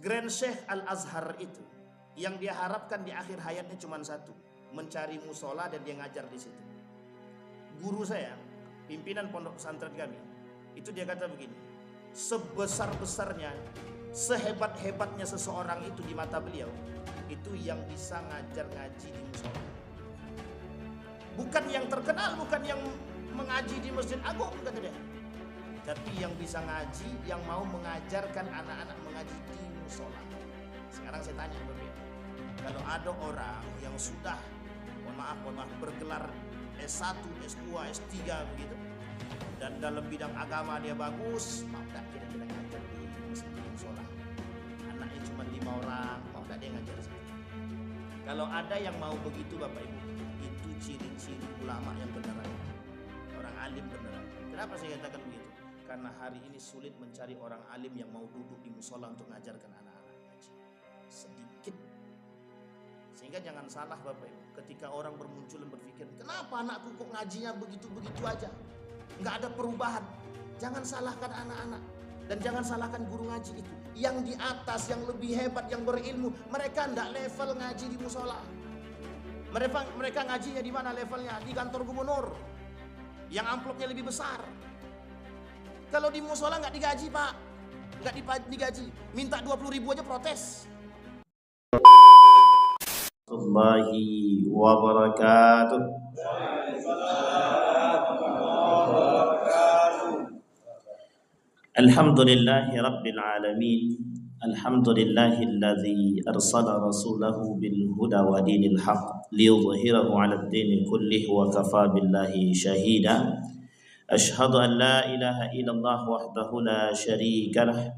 Grand Sheikh Al-Azhar itu yang dia harapkan di akhir hayatnya cuma satu, mencari musola dan dia ngajar di situ. Guru saya, pimpinan pondok pesantren kami, itu dia kata begini, sebesar-besarnya, sehebat-hebatnya seseorang itu di mata beliau, itu yang bisa ngajar ngaji di musola. Bukan yang terkenal, bukan yang mengaji di Masjid Agung, kata dia, tapi yang bisa ngaji, yang mau mengajarkan anak-anak mengaji di musola. Sekarang saya tanya berbeda, kalau ada orang yang sudah, mohon maaf, bergelar S1, S2, S3 begitu, dan dalam bidang agama dia bagus, mau tak kira-kira ngajar di masjid musola? Anaknya cuma 5 orang, mau tak dia ngajar di situ? Kalau ada yang mau begitu Bapak Ibu, itu ciri-ciri ulama yang beneran, orang alim beneran. Kenapa saya katakan begitu? Karena hari ini sulit mencari orang alim yang mau duduk di musola untuk mengajarkan anak-anak ngaji. Sedikit. Sehingga jangan salah Bapak Ibu, ketika orang bermunculan berpikir, kenapa anakku kok ngajinya begitu-begitu aja, nggak ada perubahan. Jangan salahkan anak-anak dan jangan salahkan guru ngaji itu. Yang di atas, yang lebih hebat, yang berilmu, mereka nggak level ngaji di musola. Mereka ngajinya di mana levelnya? Di kantor gubernur, yang amplopnya lebih besar. Kalau di musola nggak digaji Pak, nggak digaji, minta 20.000 aja protes. Warahmatullahi wabarakatuh. Alhamdulillahi rabbil alamin. Alhamdulillahilladzi arsala rasulahu bil huda wa dinil haq liyudhhirahu 'alad dini kullihi wa kafa billahi shahida. Ashhadu an la ilaha illallah wahdahu la syarika lah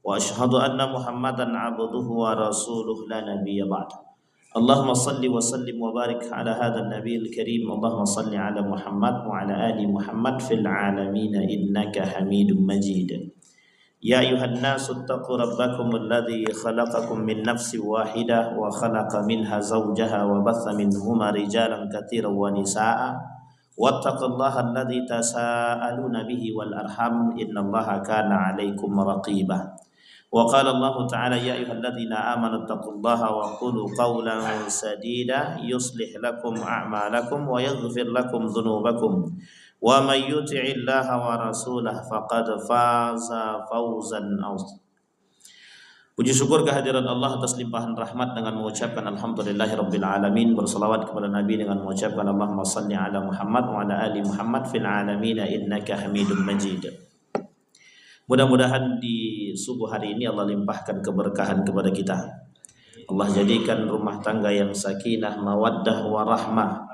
wa ashhadu anna Muhammadan 'abduhu wa rasuluhu la nabiyya ba'da. Allahumma salli wa sallim wa barik ala hadzal nabiyil karim. Allahumma salli ala Muhammad wa ala ali Muhammad fil alamin innaka Hamidum Majid. Ya ayuhan nasu taqu rabbakum alladhi khalaqakum min nafsin wahidah wa khalaqa minha zawjaha wa batha minhuma rijalan katsiran wa nisaa. Wattaqullaha alladhi tasaaluna bihi wal arham innallaha kana 'alaikum raqiba. Wa qala Allah ta'ala ya ayyuhalladzina amanu taqullaha wa qulu qawlan sadida yuslih lakum a'malakum wa yaghfir lakum dhunubakum wa may yuti'illaha wa rasulahu faqad faza fawzan 'azima. Puji syukur kehadirat Allah atas limpahan rahmat dengan mengucapkan alhamdulillahirabbil alamin, berselawat kepada Nabi dengan mengucapkan Allahumma shalli ala Muhammad wa ala ali Muhammad fil alamin innaka Hamidum Majid. Mudah-mudahan di subuh hari ini Allah limpahkan keberkahan kepada kita. Allah jadikan rumah tangga yang sakinah, mawaddah, warahmah.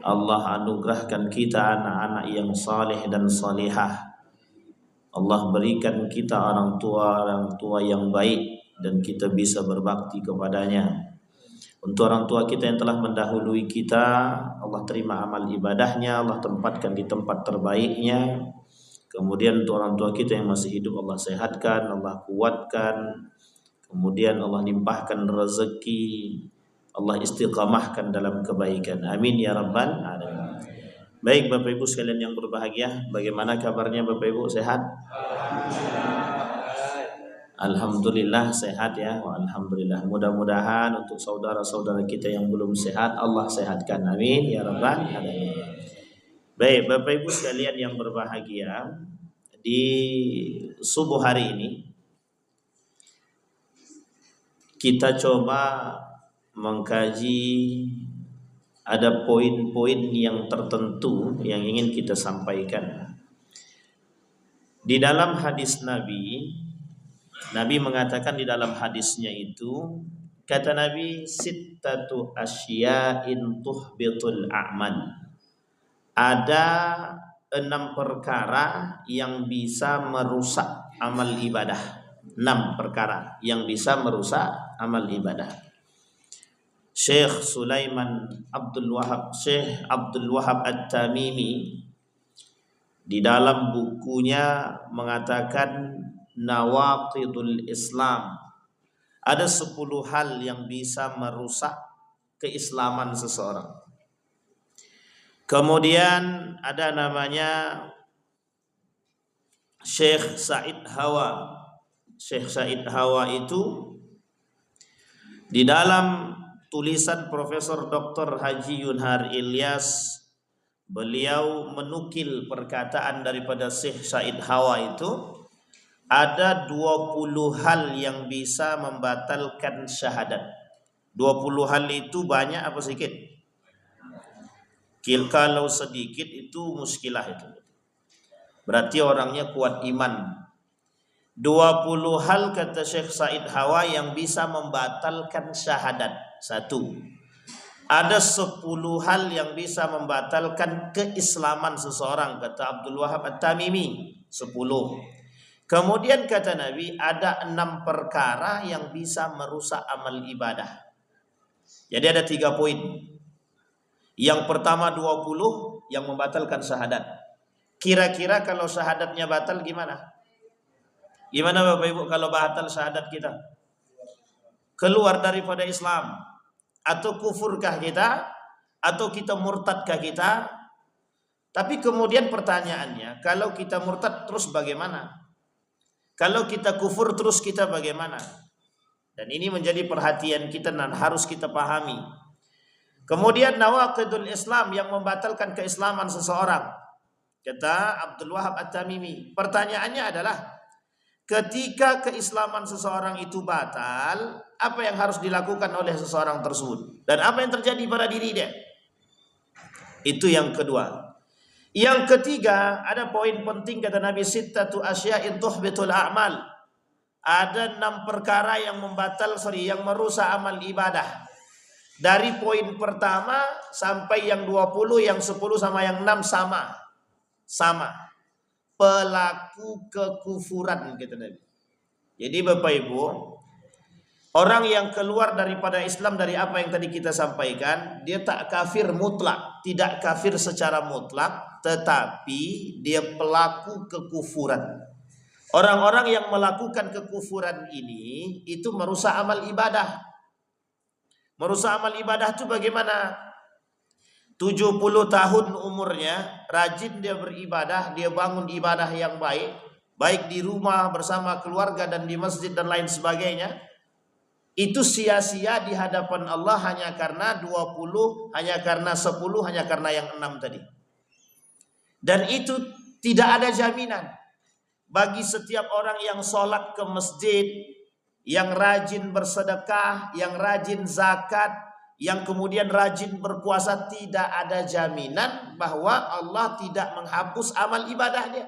Allah anugerahkan kita anak-anak yang saleh dan salihah. Allah berikan kita orang tua yang baik dan kita bisa berbakti kepadanya. Untuk orang tua kita yang telah mendahului kita, Allah terima amal ibadahnya, Allah tempatkan di tempat terbaiknya. Kemudian untuk orang tua kita yang masih hidup, Allah sehatkan, Allah kuatkan. Kemudian Allah limpahkan rezeki, Allah istiqamahkan dalam kebaikan. Amin ya rabbal alamin. Baik Bapak Ibu sekalian yang berbahagia, bagaimana kabarnya Bapak Ibu, sehat? Alhamdulillah sehat ya. Alhamdulillah. Mudah-mudahan untuk saudara-saudara kita yang belum sehat, Allah sehatkan. Amin ya rabbal alamin. Baik Bapak Ibu sekalian yang berbahagia, di subuh hari ini kita coba mengkaji ada poin-poin yang tertentu yang ingin kita sampaikan. Di dalam hadis Nabi mengatakan di dalam hadisnya itu, kata Nabi, sittatu asya'in tuhbitul a'mal. Ada 6 perkara yang bisa merusak amal ibadah. 6 perkara yang bisa merusak amal ibadah. Syekh Abdul Wahab At-Tamimi di dalam bukunya mengatakan Nawaqidul Islam. Ada 10 hal yang bisa merusak keislaman seseorang. Kemudian ada namanya Syekh Said Hawa. Syekh Said Hawa itu Di dalam tulisan Profesor Dr. Haji Yunhar Ilyas, beliau menukil perkataan daripada Syekh Said Hawa itu, ada 20 hal yang bisa membatalkan syahadat. 20 hal itu banyak apa sedikit? Kalau sedikit itu muskilah itu. Berarti orangnya kuat iman. 20 hal kata Syekh Said Hawa yang bisa membatalkan syahadat. Satu, ada 10 hal yang bisa membatalkan keislaman seseorang, kata Abdul Wahab At-Tamimi. 10. Kemudian kata Nabi, ada 6 perkara yang bisa merusak amal ibadah. Jadi ada 3 poin. Yang pertama 20 yang membatalkan syahadat. Kira-kira kalau syahadatnya batal gimana? Gimana Bapak Ibu kalau batal syahadat kita? Keluar daripada Islam? Atau kufurkah kita? Atau kita murtadkah kita? Tapi kemudian pertanyaannya, kalau kita murtad terus bagaimana? Kalau kita kufur terus kita bagaimana? Dan ini menjadi perhatian kita dan harus kita pahami. Kemudian nawaqidul Islam yang membatalkan keislaman seseorang. Kata Abdul Wahab At-Tamimi, pertanyaannya adalah, ketika keislaman seseorang itu batal, apa yang harus dilakukan oleh seseorang tersebut? Dan apa yang terjadi pada diri dia? Itu yang kedua. Yang ketiga, ada poin penting kata Nabi, sittatu asya'in tuhbitul a'mal. Ada 6 perkara yang yang merusak amal ibadah. Dari poin pertama sampai yang 20, yang 10 sama yang 6 sama. Pelaku kekufuran kata Nabi. Jadi Bapak Ibu, orang yang keluar daripada Islam dari apa yang tadi kita sampaikan, dia tak kafir mutlak, tidak kafir secara mutlak, tetapi dia pelaku kekufuran. Orang-orang yang melakukan kekufuran ini itu merusak amal ibadah. Merusak amal ibadah itu bagaimana? 70 tahun umurnya, rajin dia beribadah, dia bangun ibadah yang baik di rumah bersama keluarga dan di masjid dan lain sebagainya. Itu sia-sia di hadapan Allah hanya karena 20, hanya karena 10, hanya karena yang 6 tadi. Dan itu tidak ada jaminan bagi setiap orang yang sholat ke masjid, yang rajin bersedekah, yang rajin zakat, yang kemudian rajin berpuasa, tidak ada jaminan bahwa Allah tidak menghapus amal ibadahnya.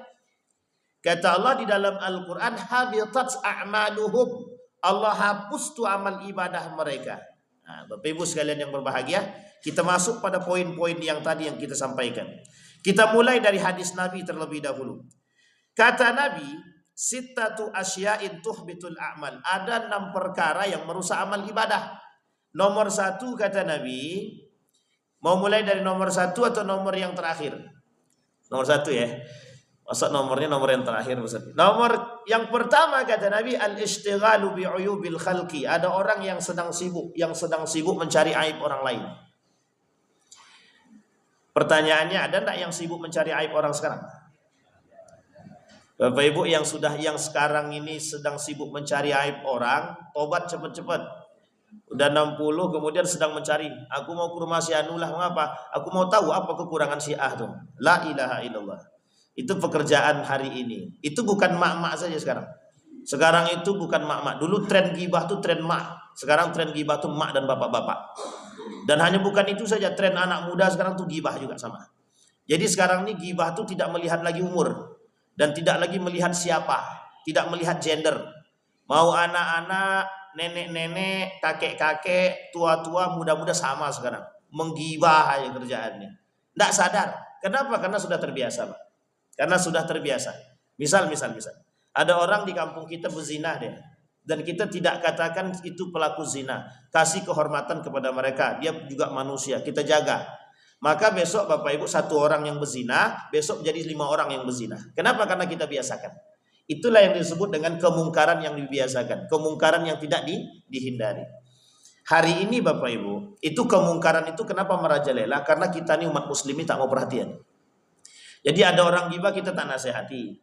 Kata Allah di dalam Al-Quran, habitat a'maluhum. Allah hapus tu amal ibadah mereka. Nah, Bapak Ibu sekalian yang berbahagia, kita masuk pada poin-poin yang tadi yang kita sampaikan. Kita mulai dari hadis Nabi terlebih dahulu. Kata Nabi, sittatu asya'in tuhbitul a'mal. Ada 6 perkara yang merusak amal ibadah. Nomor 1 kata Nabi, mau mulai dari nomor 1 atau nomor yang terakhir? Nomor 1 ya. Masa nomornya nomor yang terakhir Ustaz? Nomor yang pertama kata Nabi, al-ishtighalu bi'uyubil khalqi. Ada orang yang sedang sibuk mencari aib orang lain. Pertanyaannya, ada enggak yang sibuk mencari aib orang sekarang? Bapak Ibu yang sekarang ini sedang sibuk mencari aib orang, tobat cepat-cepat. Udah 60 kemudian sedang mencari, aku mau ke rumah si Anulah, mengapa? Aku mau tahu apa kekurangan si Ah tuh. La ilaha illallah. Itu pekerjaan hari ini. Itu bukan mak-mak saja sekarang. Sekarang itu bukan mak-mak. Dulu tren gibah tuh tren mak. Sekarang tren gibah tuh mak dan bapak-bapak. Dan hanya bukan itu saja, tren anak muda sekarang tuh gibah juga sama. Jadi sekarang ini gibah tuh tidak melihat lagi umur dan tidak lagi melihat siapa, tidak melihat gender. Mau anak-anak, nenek-nenek, kakek-kakek, tua-tua, muda-muda sama sekarang. Menggibah aja kerjaannya. Tidak sadar. Kenapa? Karena sudah terbiasa, Pak. Karena sudah terbiasa. Misal. Ada orang di kampung kita berzina dia. Dan kita tidak katakan itu pelaku zina. Kasih kehormatan kepada mereka. Dia juga manusia. Kita jaga. Maka besok Bapak Ibu 1 orang yang berzina, besok jadi 5 orang yang berzina. Kenapa? Karena kita biasakan. Itulah yang disebut dengan kemungkaran yang dibiasakan. Kemungkaran yang tidak dihindari. Hari ini Bapak Ibu, itu kemungkaran itu kenapa merajalela? Karena kita ini umat muslimin tak mau perhatian. Jadi ada orang gibah kita tak nasihati.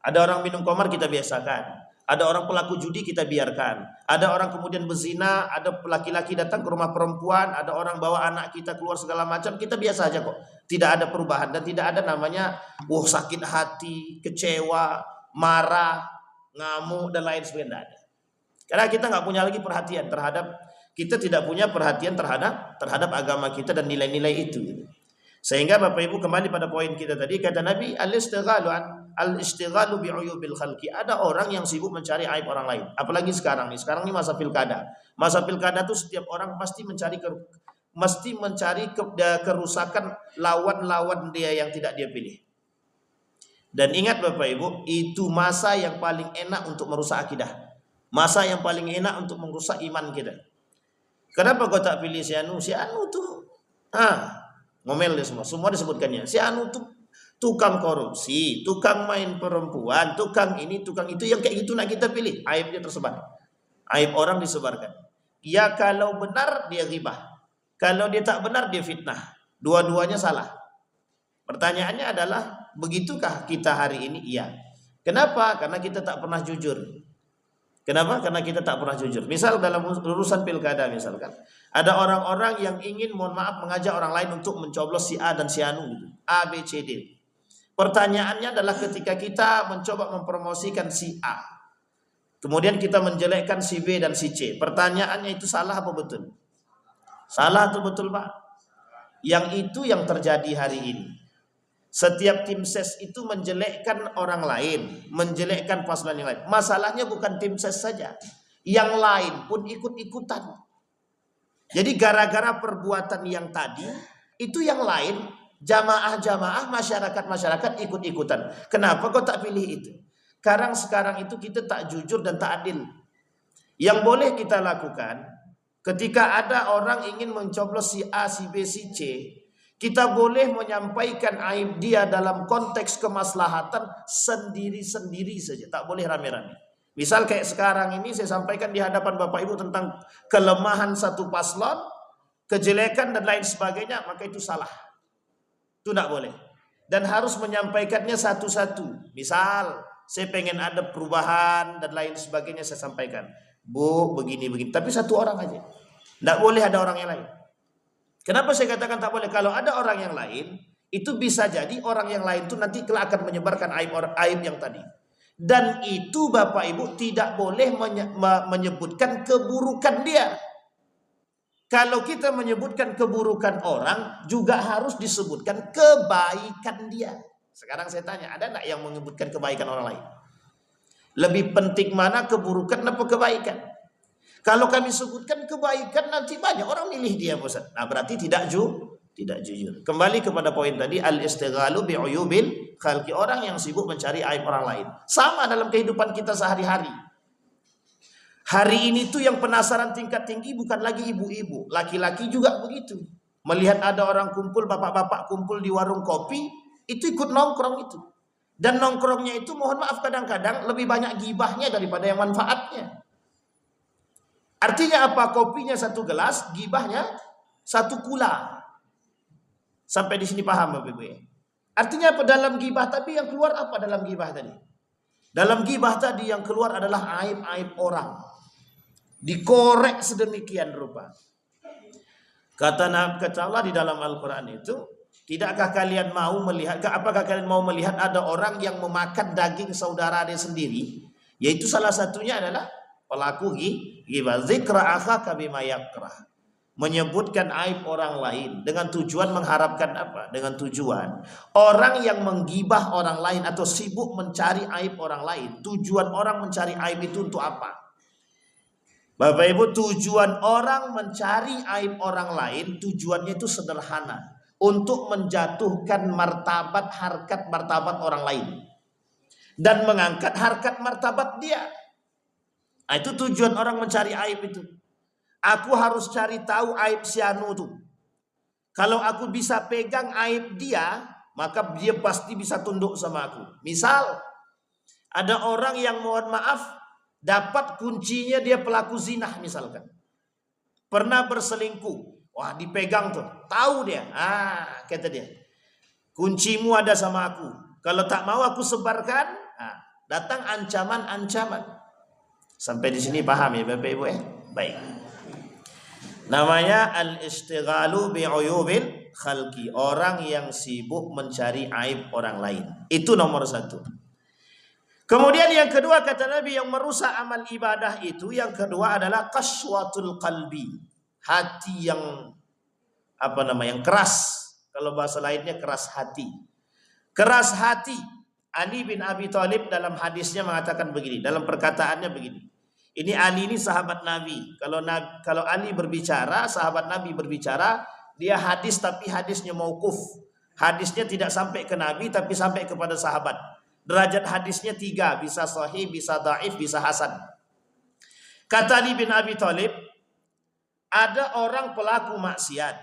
Ada orang minum khamar kita biasakan. Ada orang pelaku judi kita biarkan. Ada orang kemudian berzina, ada laki-laki datang ke rumah perempuan, ada orang bawa anak kita keluar segala macam, kita biasa aja kok. Tidak ada perubahan dan tidak ada namanya sakit hati, kecewa, marah, ngamuk dan lain sebagainya. Karena kita nggak punya lagi perhatian terhadap, kita tidak punya perhatian terhadap agama kita dan nilai-nilai itu. Sehingga Bapak Ibu kembali pada poin kita tadi, kata Nabi al-istighalu bi'uyubil khalqi. Ada orang yang sibuk mencari aib orang lain. Apalagi sekarang nih. Sekarang ini masa pilkada. Masa pilkada tuh setiap orang pasti mencari kerusakan lawan-lawan dia yang tidak dia pilih. Dan ingat Bapak Ibu, itu masa yang paling enak untuk merusak akidah. Masa yang paling enak untuk merusak iman kita. Kenapa kau tak pilih si Anu? Si Anu tuh ngomel dia semua disebutkannya. Si Anu tuh tukang korupsi, tukang main perempuan, tukang ini, tukang itu, yang kayak gitu nak kita pilih. Aibnya tersebar. Aib orang disebarkan. Ya kalau benar dia ghibah. Kalau dia tak benar dia fitnah. Dua-duanya salah. Pertanyaannya adalah, begitukah kita hari ini? Iya. Kenapa? Karena kita tak pernah jujur. Kenapa? Karena kita tak pernah jujur. Misal dalam urusan pilkada misalkan, ada orang-orang yang ingin, mohon maaf, mengajak orang lain untuk mencoblos si A dan si Anu gitu. A, B, C, D. Pertanyaannya adalah ketika kita mencoba mempromosikan si A, kemudian kita menjelekkan si B dan si C. Pertanyaannya itu salah apa betul? Salah atau betul, Pak? Yang itu yang terjadi hari ini. Setiap tim ses itu menjelekkan orang lain, menjelekkan paslon yang lain. Masalahnya bukan tim ses saja, yang lain pun ikut-ikutan. Jadi gara-gara perbuatan yang tadi, itu yang lain, jamaah-jamaah, masyarakat-masyarakat ikut-ikutan. Kenapa kau tak pilih itu? Karena sekarang itu kita tak jujur dan tak adil. Yang boleh kita lakukan, ketika ada orang ingin mencoblos si A, si B, si C, kita boleh menyampaikan aib dia dalam konteks kemaslahatan sendiri-sendiri saja. Tak boleh rame-rame. Misal kayak sekarang ini saya sampaikan di hadapan Bapak Ibu tentang kelemahan satu paslon, kejelekan dan lain sebagainya, maka itu salah. Itu tidak boleh. Dan harus menyampaikannya satu-satu. Misal saya pengen ada perubahan dan lain sebagainya, saya sampaikan. Bu, begini-begini. Tapi satu orang aja. Tidak boleh ada orang yang lain. Kenapa saya katakan tak boleh? Kalau ada orang yang lain, itu bisa jadi orang yang lain itu nanti akan menyebarkan aib yang tadi. Dan itu Bapak Ibu tidak boleh menyebutkan keburukan dia. Kalau kita menyebutkan keburukan orang, juga harus disebutkan kebaikan dia. Sekarang saya tanya, ada enggak yang menyebutkan kebaikan orang lain? Lebih penting mana keburukan atau kebaikan? Kalau kami sebutkan kebaikan, nanti banyak orang milih dia, Ustaz. Nah, berarti tidak jujur. Kembali kepada poin tadi, al-istighalu bi'uyubil khalqi, orang yang sibuk mencari aib orang lain. Sama dalam kehidupan kita sehari-hari. Hari ini tuh yang penasaran tingkat tinggi bukan lagi ibu-ibu, laki-laki juga begitu. Melihat ada orang kumpul, bapak-bapak kumpul di warung kopi, itu ikut nongkrong itu. Dan nongkrongnya itu, mohon maaf, kadang-kadang lebih banyak gibahnya daripada yang manfaatnya. Artinya apa? Kopinya satu gelas, gibahnya satu kula. Sampai di sini paham Bapak Ibu ya? Artinya apa dalam gibah? Tapi yang keluar apa dalam gibah tadi? Dalam gibah tadi yang keluar adalah aib-aib orang. Dikorek sedemikian rupa. Kata Allah di dalam Al-Quran itu, tidakkah kalian mau melihat, apakah kalian mau melihat ada orang yang memakan daging saudara dia sendiri? Yaitu salah satunya adalah pelaku ghibah, zikra akhaka bima yakrah, menyebutkan aib orang lain dengan tujuan mengharapkan apa? Dengan tujuan orang yang menggibah orang lain atau sibuk mencari aib orang lain, tujuan orang mencari aib itu untuk apa? Bapak Ibu, tujuan orang mencari aib orang lain, tujuannya itu sederhana, untuk menjatuhkan martabat, harkat martabat orang lain dan mengangkat harkat martabat dia. Nah, itu tujuan orang mencari aib itu. Aku harus cari tahu aib si Anu tuh. Kalau aku bisa pegang aib dia, maka dia pasti bisa tunduk sama aku. Misal, ada orang yang mohon maaf, dapat kuncinya dia pelaku zina misalkan. Pernah berselingkuh. Wah, dipegang tuh. Tahu dia. Kata dia. Kuncimu ada sama aku. Kalau tak mau aku sebarkan, datang ancaman-ancaman. Sampai di sini paham ya Bapak Ibu ya? Baik. Namanya al-istighalu bi'uyubil khalqi. Orang yang sibuk mencari aib orang lain. Itu nomor satu. Kemudian yang kedua kata Nabi yang merusak amal ibadah itu, yang kedua adalah qaswatul qalbi. Hati yang yang keras. Kalau bahasa lainnya keras hati. Keras hati. Ali bin Abi Thalib dalam hadisnya mengatakan begini, dalam perkataannya begini. Ini Ali ini sahabat Nabi. Kalau Ali berbicara, sahabat Nabi berbicara, dia hadis tapi hadisnya mauquf. Hadisnya tidak sampai ke Nabi tapi sampai kepada sahabat. Derajat hadisnya 3, bisa sahih, bisa dhaif, bisa hasan. Kata Ali bin Abi Thalib, ada orang pelaku maksiat.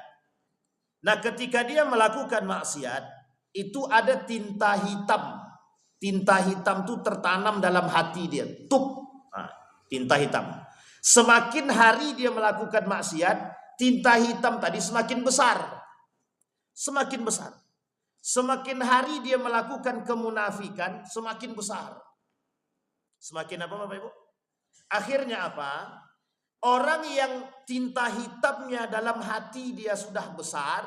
Nah, ketika dia melakukan maksiat, itu ada tinta hitam. Tinta hitam itu tertanam dalam hati dia. Tinta hitam. Semakin hari dia melakukan maksiat, tinta hitam tadi semakin besar. Semakin besar. Semakin hari dia melakukan kemunafikan, semakin besar. Semakin apa Bapak Ibu? Akhirnya apa? Orang yang tinta hitamnya dalam hati dia sudah besar,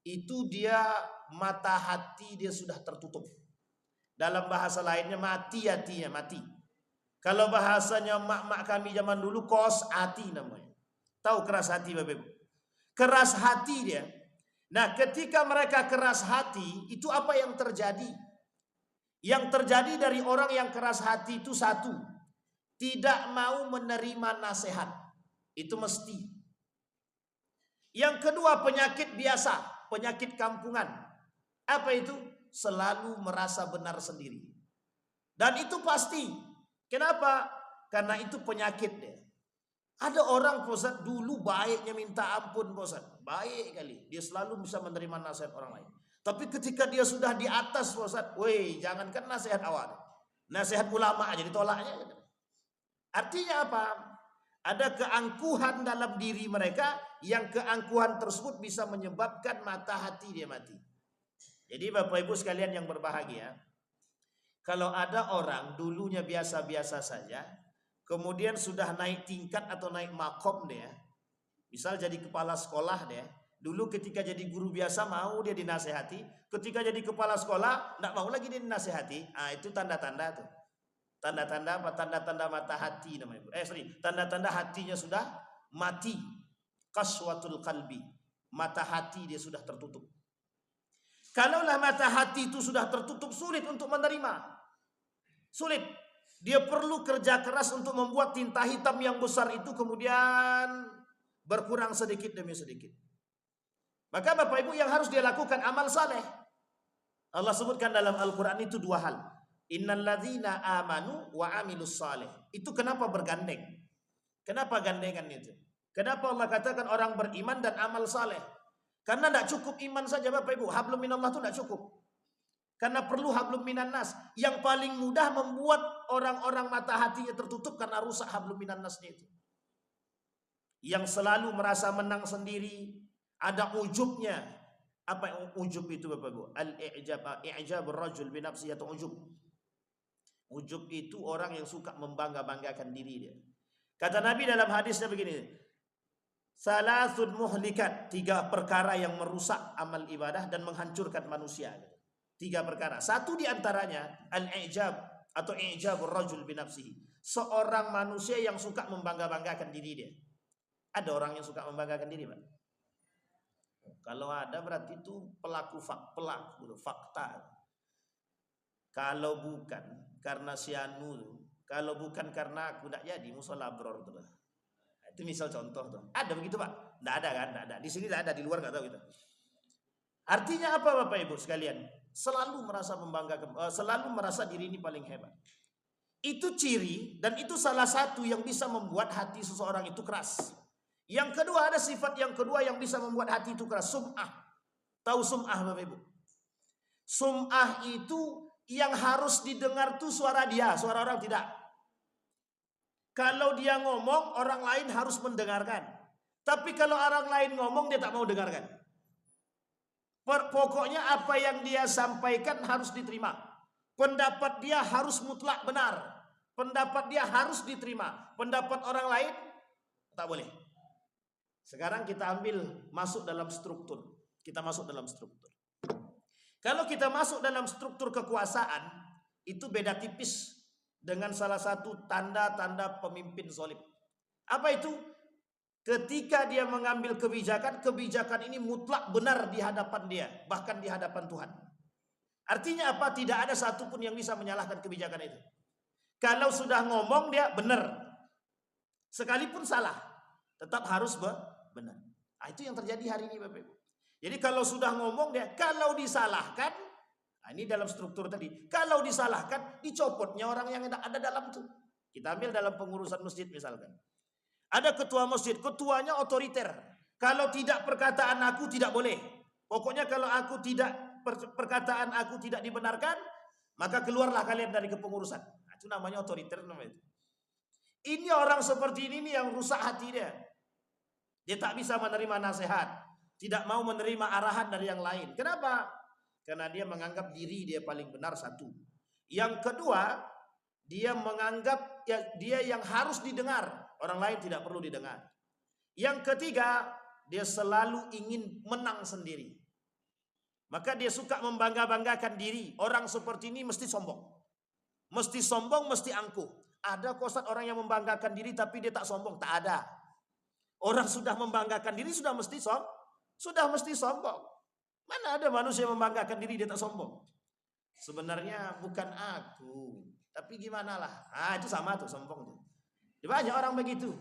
itu dia mata hati dia sudah tertutup. Dalam bahasa lainnya mati hatinya, mati. Kalau bahasanya mak-mak kami zaman dulu kos hati namanya. Tahu keras hati Bapak Ibu? Keras hati dia. Nah, ketika mereka keras hati, itu apa yang terjadi? Yang terjadi dari orang yang keras hati itu satu, tidak mau menerima nasihat. Itu mesti. Yang kedua penyakit biasa, penyakit kampungan. Apa itu? Selalu merasa benar sendiri. Dan itu pasti. Kenapa? Karena itu penyakit dia. Ada orang Ustaz dulu baiknya minta ampun Ustaz. Baik kali. Dia selalu bisa menerima nasihat orang lain. Tapi ketika dia sudah di atas Ustaz, jangankan nasihat awal. Nasihat ulama aja ditolaknya. Artinya apa? Ada keangkuhan dalam diri mereka, yang keangkuhan tersebut bisa menyebabkan mata hati dia mati. Jadi Bapak Ibu sekalian yang berbahagia, kalau ada orang dulunya biasa-biasa saja, kemudian sudah naik tingkat atau naik makom dia, misal jadi kepala sekolah dia, dulu ketika jadi guru biasa mau dia dinasehati, ketika jadi kepala sekolah tidak mau lagi dia dinasehati. Itu tanda-tanda tuh. Tanda-tanda apa? Tanda-tanda mata hati namanya. Tanda-tanda hatinya sudah mati. Qaswatul qalbi. Mata hati dia sudah tertutup. Kalaulah mata hati itu sudah tertutup, sulit untuk menerima. Sulit. Dia perlu kerja keras untuk membuat tinta hitam yang besar itu kemudian berkurang sedikit demi sedikit. Maka Bapak Ibu yang harus dia lakukan amal saleh. Allah sebutkan dalam Al-Quran itu 2 hal. Innalladzina amanu wa amilus saleh. Itu kenapa bergandeng? Kenapa gandengan itu? Kenapa Allah katakan orang beriman dan amal saleh? Karena tidak cukup iman saja Bapak Ibu. Hablum minallah itu tidak cukup. Karena perlu hablum minan nas. Yang paling mudah membuat orang-orang mata hatinya tertutup karena rusak hablum minan nasnya itu. Yang selalu merasa menang sendiri. Ada ujubnya. Apa yang ujub itu Bapak Ibu? Al-i'jab rajul binafsi atau ujub. Ujub itu orang yang suka membangga-banggakan diri dia. Kata Nabi dalam hadisnya begini. Salasun muhlikat, 3 perkara yang merusak amal ibadah dan menghancurkan manusia. 3 perkara. Satu di antaranya al-i'jab atau i'jabur rajul binafsihi. Seorang manusia yang suka membangga-banggakan diri dia. Ada orang yang suka membanggakan diri, Pak? Kalau ada berarti itu pelaku fakta. Kalau bukan karena si anu, kalau bukan karena aku tidak jadi musola bror tuh. Itu misal contoh tuh. Ada begitu Pak? Tidak ada kan? Tidak ada. Di sini tidak ada, di luar nggak tahu gitu. Artinya apa Bapak Ibu sekalian? Selalu merasa membanggakan, selalu merasa diri ini paling hebat. Itu ciri dan itu salah satu yang bisa membuat hati seseorang itu keras. Yang kedua ada sifat yang kedua yang bisa membuat hati itu keras, sum'ah. Tahu sum'ah Bapak Ibu? Sum'ah itu yang harus didengar tuh suara dia, suara orang tidak. Kalau dia ngomong, orang lain harus mendengarkan. Tapi kalau orang lain ngomong, dia tak mau dengarkan. Pokoknya apa yang dia sampaikan harus diterima. Pendapat dia harus mutlak benar. Pendapat dia harus diterima. Pendapat orang lain tak boleh. Sekarang kita masuk dalam struktur. Kita masuk dalam struktur. Kalau kita masuk dalam struktur kekuasaan, itu beda tipis dengan salah satu tanda-tanda pemimpin zalim. Apa itu? Ketika dia mengambil kebijakan, kebijakan ini mutlak benar di hadapan dia, bahkan di hadapan Tuhan. Artinya apa? Tidak ada satupun yang bisa menyalahkan kebijakan itu. Kalau sudah ngomong dia benar, sekalipun salah, tetap harus benar. Nah, itu yang terjadi hari ini Bapak Ibu. Jadi kalau sudah ngomong dia, kalau disalahkan, nah ini dalam struktur tadi, kalau disalahkan, dicopotnya orang yang ada dalam itu. Kita ambil dalam pengurusan masjid misalkan. Ada ketua masjid, ketuanya otoriter. Kalau tidak perkataan aku tidak boleh. Pokoknya kalau perkataan aku tidak dibenarkan, maka keluarlah kalian dari kepengurusan. Nah, itu namanya otoriter namanya itu. Ini orang seperti ini yang rusak hati dia. Dia tak bisa menerima nasihat, tidak mau menerima arahan dari yang lain. Kenapa? Karena dia menganggap diri dia paling benar satu. Yang kedua, dia menganggap dia yang harus didengar, orang lain tidak perlu didengar. Yang ketiga, dia selalu ingin menang sendiri. Maka dia suka membangga-banggakan diri. Orang seperti ini mesti sombong. Mesti sombong, mesti angkuh. Ada kosat orang yang membanggakan diri tapi dia tak sombong, tak ada. Orang sudah membanggakan diri sudah mesti sombong. Mana ada manusia yang membanggakan diri dia tak sombong? Sebenarnya bukan aku, tapi gimana lah. Ah, itu sama tuh sombong tuh. Banyak orang begitu.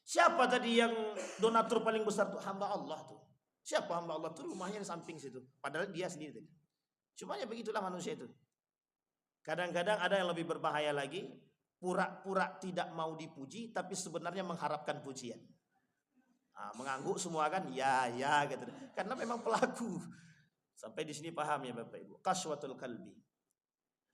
Siapa tadi yang donatur paling besar tuh? Hamba Allah tuh. Siapa hamba Allah tuh? Rumahnya di samping situ. Padahal dia sendiri tadi. Cuma ya begitulah manusia itu. Kadang-kadang ada yang lebih berbahaya lagi, pura-pura tidak mau dipuji tapi sebenarnya mengharapkan pujian. Nah, mengangguk semua kan ya gitu. Karena memang pelaku. Sampai di sini paham ya Bapak Ibu. Qaswatul qalbi.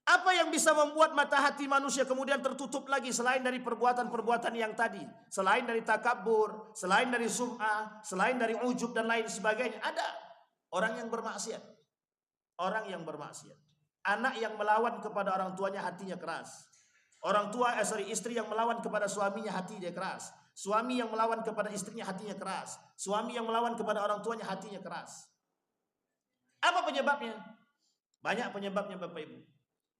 Apa yang bisa membuat mata hati manusia kemudian tertutup lagi selain dari perbuatan-perbuatan yang tadi, selain dari takabur, selain dari sum'ah, selain dari ujub dan lain sebagainya? Ada orang yang bermaksiat. Orang yang bermaksiat. Anak yang melawan kepada orang tuanya hatinya keras. Istri yang melawan kepada suaminya hati dia keras. Suami yang melawan kepada istrinya hatinya keras. Suami yang melawan kepada orang tuanya hatinya keras. Apa penyebabnya? Banyak penyebabnya Bapak Ibu.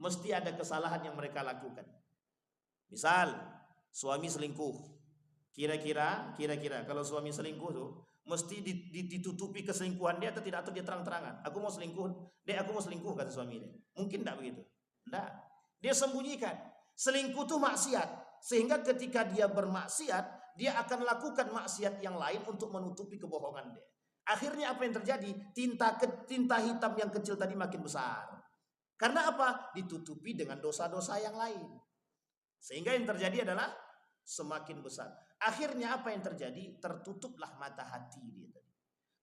Mesti ada kesalahan yang mereka lakukan. Misal suami selingkuh. Kira-kira kalau suami selingkuh tuh mesti ditutupi keselingkuhan dia atau tidak, atau dia terang-terangan. Aku mau selingkuh kata suami dia. Mungkin tidak begitu. Tidak. Dia sembunyikan. Selingkuh itu maksiat. Sehingga ketika dia bermaksiat, dia akan lakukan maksiat yang lain untuk menutupi kebohongan dia. Akhirnya apa yang terjadi? Tinta hitam yang kecil tadi makin besar. Karena apa? Ditutupi dengan dosa-dosa yang lain. Sehingga yang terjadi adalah semakin besar. Akhirnya apa yang terjadi? Tertutuplah mata hati dia tadi.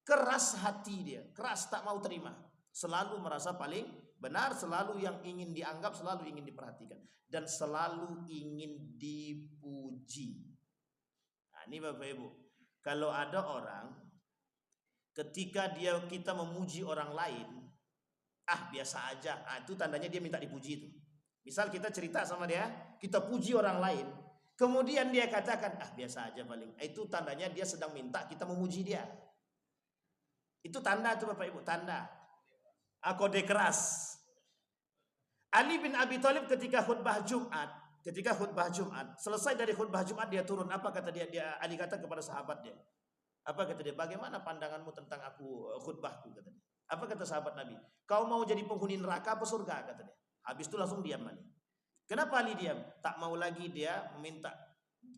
Keras hati dia, keras tak mau terima. Selalu merasa paling benar, selalu yang ingin dianggap, selalu ingin diperhatikan. Dan selalu ingin dipuji. Nah, ini Bapak Ibu. Kalau ada orang, ketika kita memuji orang lain, biasa aja. Itu tandanya dia minta dipuji itu. Misal kita cerita sama dia, kita puji orang lain, kemudian dia katakan, biasa aja paling. Itu tandanya dia sedang minta kita memuji dia. Itu tanda itu Bapak Ibu, tanda. Kode keras. Ali bin Abi Thalib ketika khutbah Jumat, selesai dari khutbah Jumat dia turun. Apa kata dia? Ali kata kepada sahabat dia. Apa kata dia? Bagaimana pandanganmu tentang khutbahku kata dia. Apa kata sahabat Nabi? Kau mau jadi penghuni neraka apa surga kata dia. Habis itu langsung diam Ali. Kenapa Ali diam? Tak mau lagi dia meminta.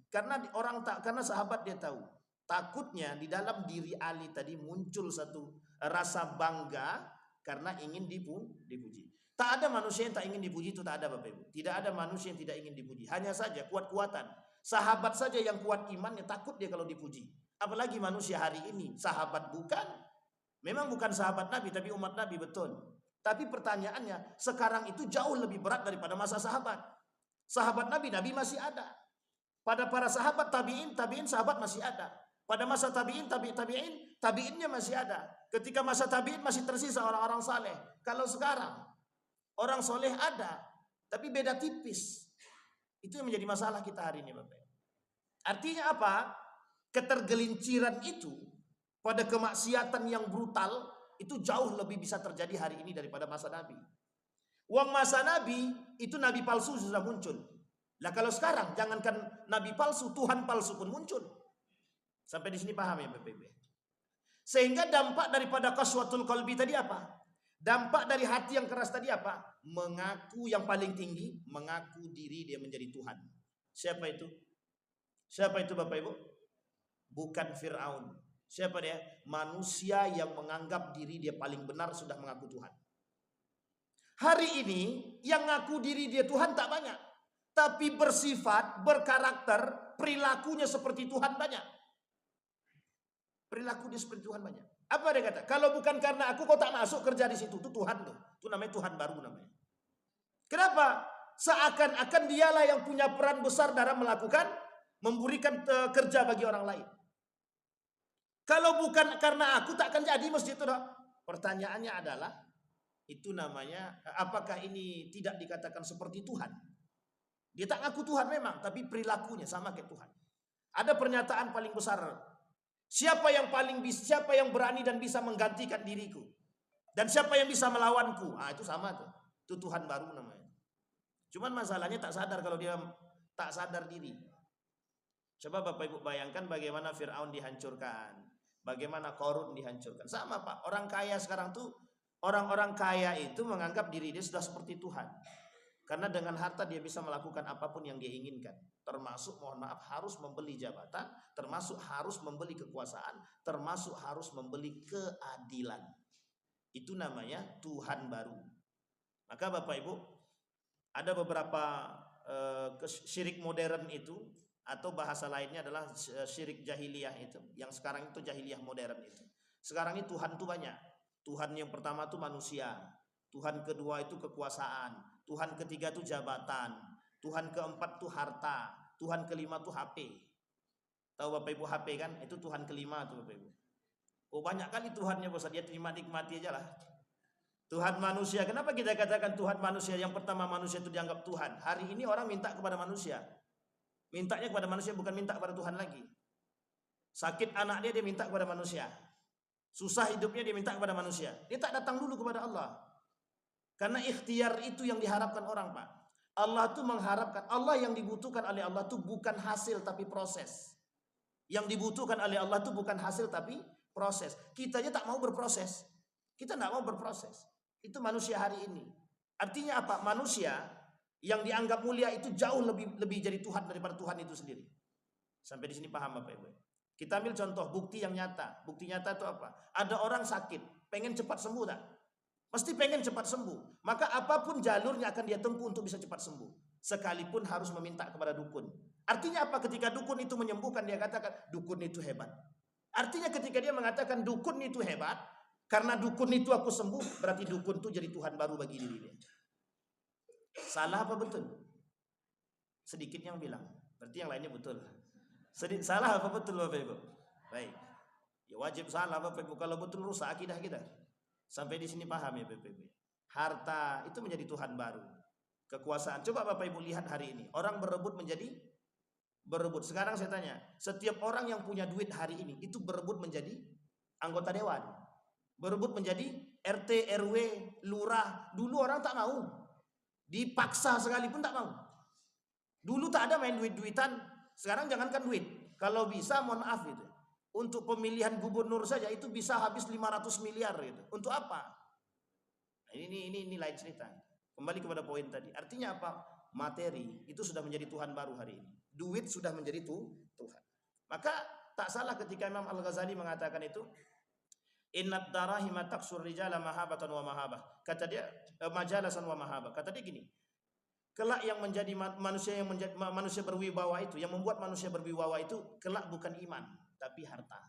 Karena sahabat dia tahu. Takutnya di dalam diri Ali tadi muncul satu rasa bangga karena ingin dipuji. Tak ada manusia yang tak ingin dipuji, itu tak ada Bapak Ibu. Tidak ada manusia yang tidak ingin dipuji. Hanya saja kuat-kuatan. Sahabat saja yang kuat imannya takut dia kalau dipuji. Apalagi manusia hari ini. Sahabat bukan. Memang bukan sahabat Nabi, tapi umat Nabi betul. Tapi pertanyaannya, sekarang itu jauh lebih berat daripada masa sahabat. Sahabat Nabi masih ada. Pada para sahabat tabi'in sahabat masih ada. Pada masa tabi'innya masih ada. Ketika masa tabi'in masih tersisa orang-orang saleh. Kalau sekarang orang soleh ada, tapi beda tipis. Itu yang menjadi masalah kita hari ini, Bapak. Artinya apa? Ketergelinciran itu pada kemaksiatan yang brutal itu jauh lebih bisa terjadi hari ini daripada masa Nabi. Uang masa Nabi itu nabi palsu sudah muncul. Lah kalau sekarang jangankan nabi palsu, Tuhan palsu pun muncul. Sampai di sini paham ya Bapak Ibu? Sehingga dampak daripada qaswatul qalbi tadi apa? Dampak dari hati yang keras tadi apa? Mengaku yang paling tinggi, mengaku diri dia menjadi Tuhan. Siapa itu? Siapa itu Bapak Ibu? Bukan Fir'aun. Siapa dia? Manusia yang menganggap diri dia paling benar sudah mengaku Tuhan. Hari ini yang ngaku diri dia Tuhan tak banyak. Tapi bersifat, berkarakter, perilakunya seperti Tuhan banyak. Perilaku dia seperti Tuhan banyak. Apa dia kata? Kalau bukan karena aku kau tak masuk kerja di situ. Itu Tuhan tuh. Itu namanya Tuhan baru namanya. Kenapa? Seakan-akan dialah yang punya peran besar dalam melakukan, memberikan kerja bagi orang lain. Kalau bukan karena aku tak akan jadi masjid itu. Pertanyaannya adalah, itu namanya, apakah ini tidak dikatakan seperti Tuhan? Dia tak ngaku Tuhan memang, tapi perilakunya sama kayak Tuhan. Ada pernyataan paling besar. Siapa yang berani dan bisa menggantikan diriku? Dan siapa yang bisa melawanku? Ah, itu sama tuh. Itu Tuhan baru namanya. Cuman masalahnya tak sadar kalau dia tak sadar diri. Coba Bapak Ibu bayangkan bagaimana Fir'aun dihancurkan. Bagaimana Qarun dihancurkan. Sama Pak, orang kaya sekarang tuh, orang-orang kaya itu menganggap diri dia sudah seperti Tuhan. Karena dengan harta dia bisa melakukan apapun yang dia inginkan. Termasuk mohon maaf harus membeli jabatan, termasuk harus membeli kekuasaan, termasuk harus membeli keadilan. Itu namanya Tuhan baru. Maka Bapak Ibu, ada beberapa syirik modern itu, atau bahasa lainnya adalah syirik jahiliyah itu. Yang sekarang itu jahiliyah modern itu. Sekarang ini Tuhan itu banyak. Tuhan yang pertama itu manusia. Tuhan kedua itu kekuasaan. Tuhan ketiga itu jabatan. Tuhan keempat itu harta. Tuhan kelima itu HP. Tahu Bapak Ibu HP kan? Itu Tuhan kelima tuh Bapak Ibu. Oh banyak kali Tuhannya Bos, dia terima nikmati aja lah. Tuhan manusia. Kenapa kita katakan Tuhan manusia? Yang pertama manusia itu dianggap Tuhan. Hari ini orang minta kepada manusia. Mintanya kepada manusia bukan minta kepada Tuhan lagi. Sakit anak dia minta kepada manusia. Susah hidupnya dia minta kepada manusia. Dia tak datang dulu kepada Allah. Karena ikhtiar itu yang diharapkan orang Pak. Allah itu mengharapkan, Allah yang dibutuhkan oleh Allah itu bukan hasil tapi proses. Yang dibutuhkan oleh Allah itu bukan hasil tapi proses. Kita aja tak mau berproses. Kita tak mau berproses. Itu manusia hari ini. Artinya apa? Manusia yang dianggap mulia itu jauh lebih jadi Tuhan daripada Tuhan itu sendiri. Sampai di sini paham Bapak Ibu? Kita ambil contoh bukti yang nyata. Bukti nyata itu apa? Ada orang sakit, pengen cepat sembuh tak? Pasti pengen cepat sembuh. Maka apapun jalurnya akan dia tempuh untuk bisa cepat sembuh. Sekalipun harus meminta kepada dukun. Artinya apa? Ketika dukun itu menyembuhkan, dia katakan dukun itu hebat. Artinya ketika dia mengatakan dukun itu hebat, karena dukun itu aku sembuh, berarti dukun itu jadi Tuhan baru bagi diri dia. Salah apa betul? Sedikit yang bilang. Berarti yang lainnya betul. Salah apa betul Bapak Ibu? Baik. Ya wajib salah Bapak Ibu. Kalau betul rusak akidah kita. Sampai di sini paham ya Bapak Ibu. Harta itu menjadi Tuhan baru. Kekuasaan. Coba Bapak Ibu lihat hari ini. Orang berebut. Sekarang saya tanya. Setiap orang yang punya duit hari ini itu berebut menjadi anggota dewan. Berebut menjadi RT, RW, lurah. Dulu orang tak mau. Dipaksa sekalipun tak mau. Dulu tak ada main duit-duitan. Sekarang jangankan duit. Kalau bisa mohon maaf gitu. Untuk pemilihan gubernur saja itu bisa habis 500 miliar gitu. Untuk apa? Nah, ini lain cerita. Kembali kepada poin tadi. Artinya apa? Materi itu sudah menjadi Tuhan baru hari ini. Duit sudah menjadi Tuhan. Maka tak salah ketika Imam Al-Ghazali mengatakan itu, innad darahima taksur rijala mahabatan wa mahabah. Kata dia majalasan wa mahabah. Kata dia gini. Kelak yang menjadi manusia berwibawa itu, yang membuat manusia berwibawa itu kelak bukan iman, tapi harta.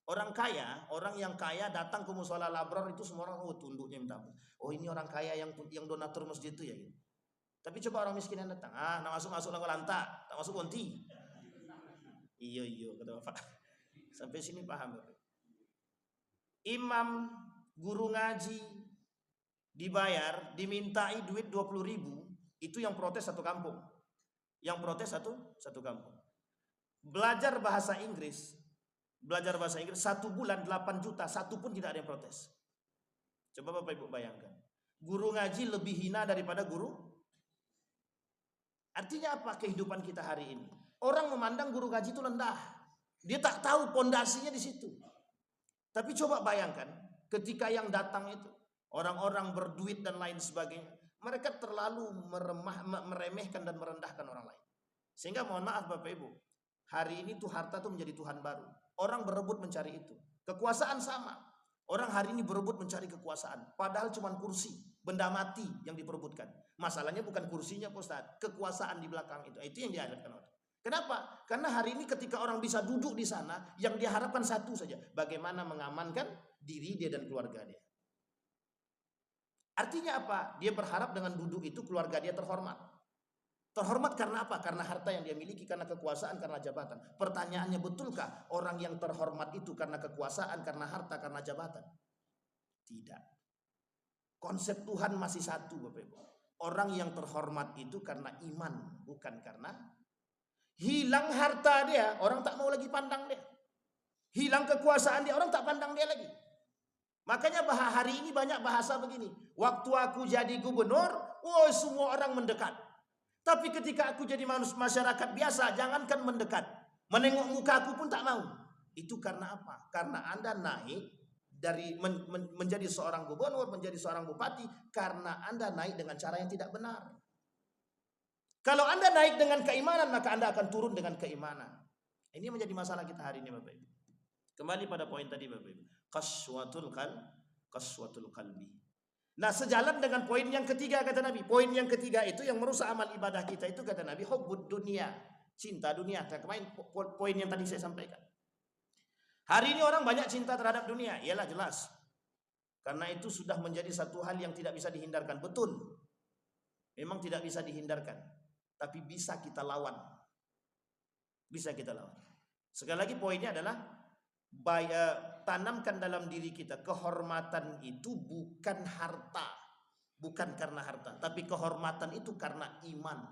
Orang kaya, orang yang kaya datang ke musola Labrar itu semua orang tunduknya minta. Oh ini orang kaya yang donatur masjid itu ya. Gitu. Tapi coba orang miskin yang datang, nak masuk lagu lantak, tak masuk konti. Iya kata Bapak. Sampai sini paham Bapak. Imam guru ngaji dibayar, dimintai duit 20.000, itu yang protes satu kampung. Yang protes satu kampung. Belajar bahasa Inggris 1 bulan 8 juta, satu pun tidak ada yang protes. Coba Bapak Ibu bayangkan. Guru ngaji lebih hina daripada guru. Artinya apa kehidupan kita hari ini? Orang memandang guru ngaji itu rendah. Dia tak tahu pondasinya di situ. Tapi coba bayangkan, ketika yang datang itu orang-orang berduit dan lain sebagainya, mereka terlalu meremehkan dan merendahkan orang lain. Sehingga mohon maaf Bapak Ibu, hari ini tuh harta tuh menjadi Tuhan baru. Orang berebut mencari itu. Kekuasaan sama. Orang hari ini berebut mencari kekuasaan. Padahal cuma kursi, benda mati yang diperebutkan. Masalahnya bukan kursinya Pak Ustadz, kekuasaan di belakang itu. Itu yang diharapkan orang. Kenapa? Karena hari ini ketika orang bisa duduk di sana, yang diharapkan satu saja. Bagaimana mengamankan diri dia dan keluarga dia. Artinya apa? Dia berharap dengan duduk itu keluarga dia terhormat. Terhormat karena apa? Karena harta yang dia miliki, karena kekuasaan, karena jabatan. Pertanyaannya, betulkah orang yang terhormat itu karena kekuasaan, karena harta, karena jabatan? Tidak. Konsep Tuhan masih satu Bapak Ibu. Orang yang terhormat itu karena iman, bukan karena hilang harta dia, orang tak mau lagi pandang dia. Hilang kekuasaan dia, orang tak pandang dia lagi. Makanya hari ini banyak bahasa begini. Waktu aku jadi gubernur, semua orang mendekat. Tapi ketika aku jadi masyarakat biasa, jangankan mendekat, menengok muka aku pun tak mau. Itu karena apa? Karena Anda naik dari menjadi seorang gubernur, menjadi seorang bupati, karena Anda naik dengan cara yang tidak benar. Kalau Anda naik dengan keimanan, maka Anda akan turun dengan keimanan. Ini menjadi masalah kita hari ini Bapak Ibu. Kembali pada poin tadi Bapak Ibu. Qaswatul qalbi. Nah, sejalan dengan poin yang ketiga kata Nabi. Poin yang ketiga itu yang merusak amal ibadah kita itu kata Nabi, hubbud dunia, cinta dunia. Kemarin poin yang tadi saya sampaikan. Hari ini orang banyak cinta terhadap dunia, iyalah jelas. Karena itu sudah menjadi satu hal yang tidak bisa dihindarkan. Betul. Memang tidak bisa dihindarkan. Tapi bisa kita lawan. Bisa kita lawan. Sekali lagi poinnya adalah tanamkan dalam diri kita kehormatan itu bukan harta, bukan karena harta, tapi kehormatan itu karena iman.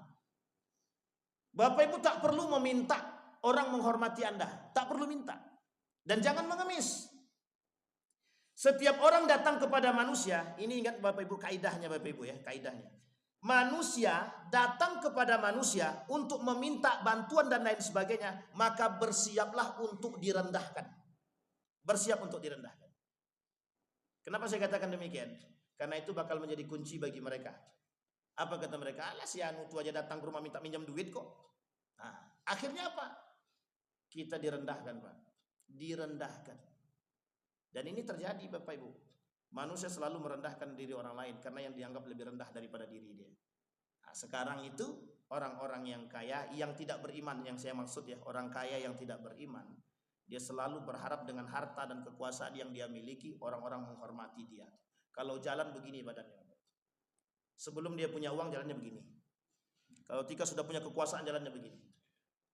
Bapak Ibu tak perlu meminta orang menghormati Anda, tak perlu minta, dan jangan mengemis. Setiap orang datang kepada manusia, ini ingat Bapak Ibu kaidahnya Bapak Ibu ya, kaidahnya. Manusia datang kepada manusia untuk meminta bantuan dan lain sebagainya, maka bersiaplah untuk direndahkan. Bersiap untuk direndahkan. Kenapa saya katakan demikian? Karena itu bakal menjadi kunci bagi mereka. Apa kata mereka? Alah si anu tu aja datang ke rumah minta minjam duit kok. Nah, akhirnya apa? Kita direndahkan Pak. Direndahkan. Dan ini terjadi Bapak Ibu. Manusia selalu merendahkan diri orang lain karena yang dianggap lebih rendah daripada diri dia. Nah, sekarang itu orang-orang yang kaya, yang tidak beriman, yang saya maksud ya, orang kaya yang tidak beriman. Dia selalu berharap dengan harta dan kekuasaan yang dia miliki, orang-orang menghormati dia. Kalau jalan begini badannya. Sebelum dia punya uang, jalannya begini. Kalau ketika sudah punya kekuasaan, jalannya begini.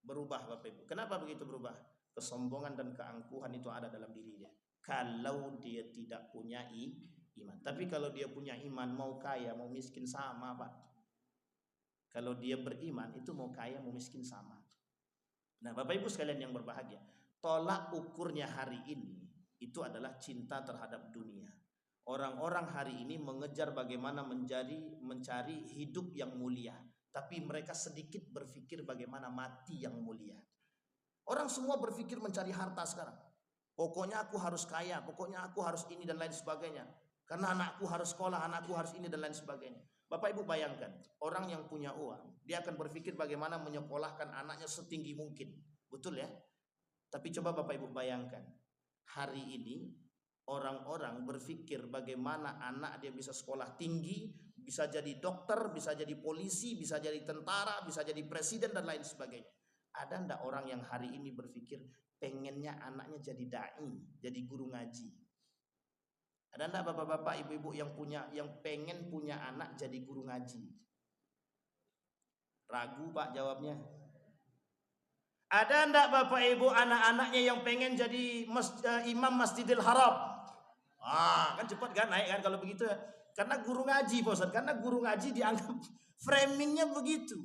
Berubah Bapak Ibu. Kenapa begitu berubah? Kesombongan dan keangkuhan itu ada dalam diri dia. Kalau dia tidak punya iman. Tapi kalau dia punya iman, mau kaya, mau miskin sama Pak. Kalau dia beriman, itu mau kaya, mau miskin sama. Nah Bapak Ibu sekalian yang berbahagia, tolak ukurnya hari ini itu adalah cinta terhadap dunia. Orang-orang hari ini mengejar bagaimana mencari hidup yang mulia, tapi mereka sedikit berpikir bagaimana mati yang mulia. Orang semua berpikir mencari harta sekarang. Pokoknya aku harus kaya, pokoknya aku harus ini dan lain sebagainya. Karena anakku harus sekolah, anakku harus ini dan lain sebagainya. Bapak Ibu bayangkan, orang yang punya uang, dia akan berpikir bagaimana menyekolahkan anaknya setinggi mungkin. Betul ya? Tapi coba Bapak Ibu bayangkan, hari ini orang-orang berpikir bagaimana anak dia bisa sekolah tinggi, bisa jadi dokter, bisa jadi polisi, bisa jadi tentara, bisa jadi presiden dan lain sebagainya. Ada enggak orang yang hari ini berpikir pengennya anaknya jadi dai, jadi guru ngaji? Ada enggak bapak-bapak, ibu-ibu yang pengen punya anak jadi guru ngaji? Ragu Pak jawabnya. Ada enggak bapak ibu anak-anaknya yang pengen jadi imam Masjidil Haram? Kan cepat kan naik kan kalau begitu ya. Karena guru ngaji Pak Ustaz, karena guru ngaji dianggap framingnya begitu.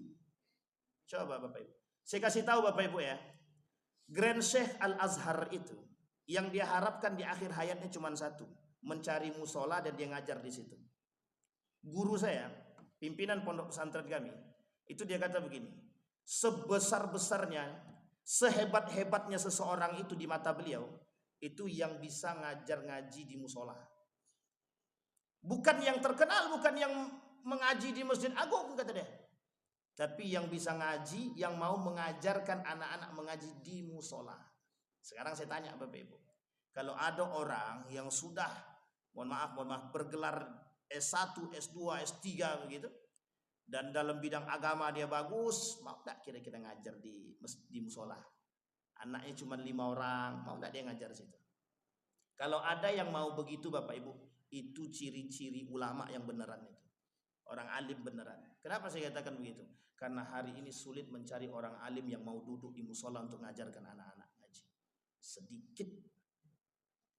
Coba Bapak Ibu. Saya kasih tahu Bapak Ibu ya. Grand Sheikh Al-Azhar itu yang dia harapkan di akhir hayatnya cuma satu, mencari musola dan dia ngajar di situ. Guru saya, pimpinan pondok pesantren kami, itu dia kata begini, sebesar-besarnya, sehebat-hebatnya seseorang itu di mata beliau, itu yang bisa ngajar ngaji di musola. Bukan yang terkenal, bukan yang mengaji di Masjid Agung, kata dia. Tapi yang bisa ngaji, yang mau mengajarkan anak-anak mengaji di musola. Sekarang saya tanya Bapak Ibu, kalau ada orang yang sudah, mohon maaf, bergelar S1, S2, S3 begitu, dan dalam bidang agama dia bagus, mau tak kira-kira ngajar di musola? Anaknya cuma 5 orang, mau tak dia ngajar situ? Kalau ada yang mau begitu Bapak Ibu, itu ciri-ciri ulama yang beneran itu. Orang alim beneran. Kenapa saya katakan begitu? Karena hari ini sulit mencari orang alim yang mau duduk di musola untuk mengajarkan anak-anak ngaji. Sedikit.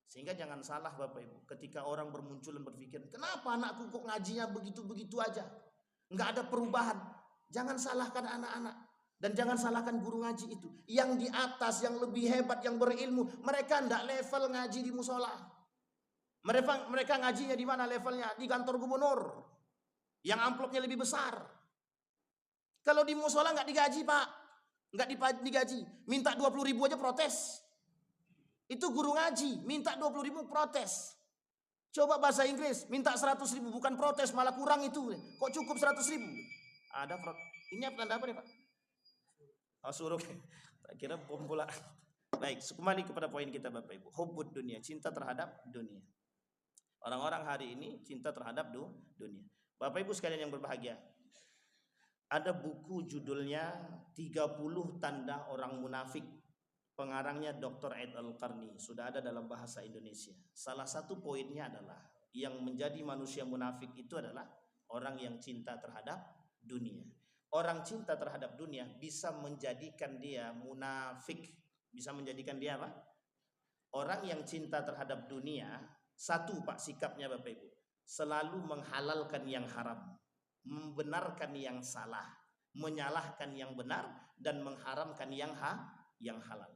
Sehingga jangan salah Bapak Ibu, ketika orang bermunculan berpikir, kenapa anakku kok ngajinya begitu-begitu aja? Enggak ada perubahan. Jangan salahkan anak-anak. Dan jangan salahkan guru ngaji itu. Yang di atas, yang lebih hebat, yang berilmu, mereka enggak level ngaji di musola. Mereka ngajinya di mana levelnya? Di kantor gubernur. Yang amplopnya lebih besar. Kalau di musola enggak digaji Pak. Enggak digaji. Minta 20.000 aja protes. Itu guru ngaji, minta 20.000 protes. Coba bahasa Inggris, minta 100.000 bukan protes, malah kurang itu. Kok cukup 100.000? Ada protes. Ini tanda apa nih Pak? Oh, suruh. Tak kira bom bola. Baik, kembali kepada poin kita Bapak Ibu. Hubbud dunia, cinta terhadap dunia. Orang-orang hari ini cinta terhadap dunia. Bapak Ibu sekalian yang berbahagia. Ada buku judulnya 30 Tanda Orang Munafik. Pengarangnya Dr. Aid Al-Qarni, sudah ada dalam bahasa Indonesia. Salah satu poinnya adalah yang menjadi manusia munafik itu adalah orang yang cinta terhadap dunia. Orang cinta terhadap dunia bisa menjadikan dia munafik. Bisa menjadikan dia apa? Orang yang cinta terhadap dunia, satu Pak sikapnya Bapak Ibu, selalu menghalalkan yang haram, membenarkan yang salah, menyalahkan yang benar, dan mengharamkan yang halal.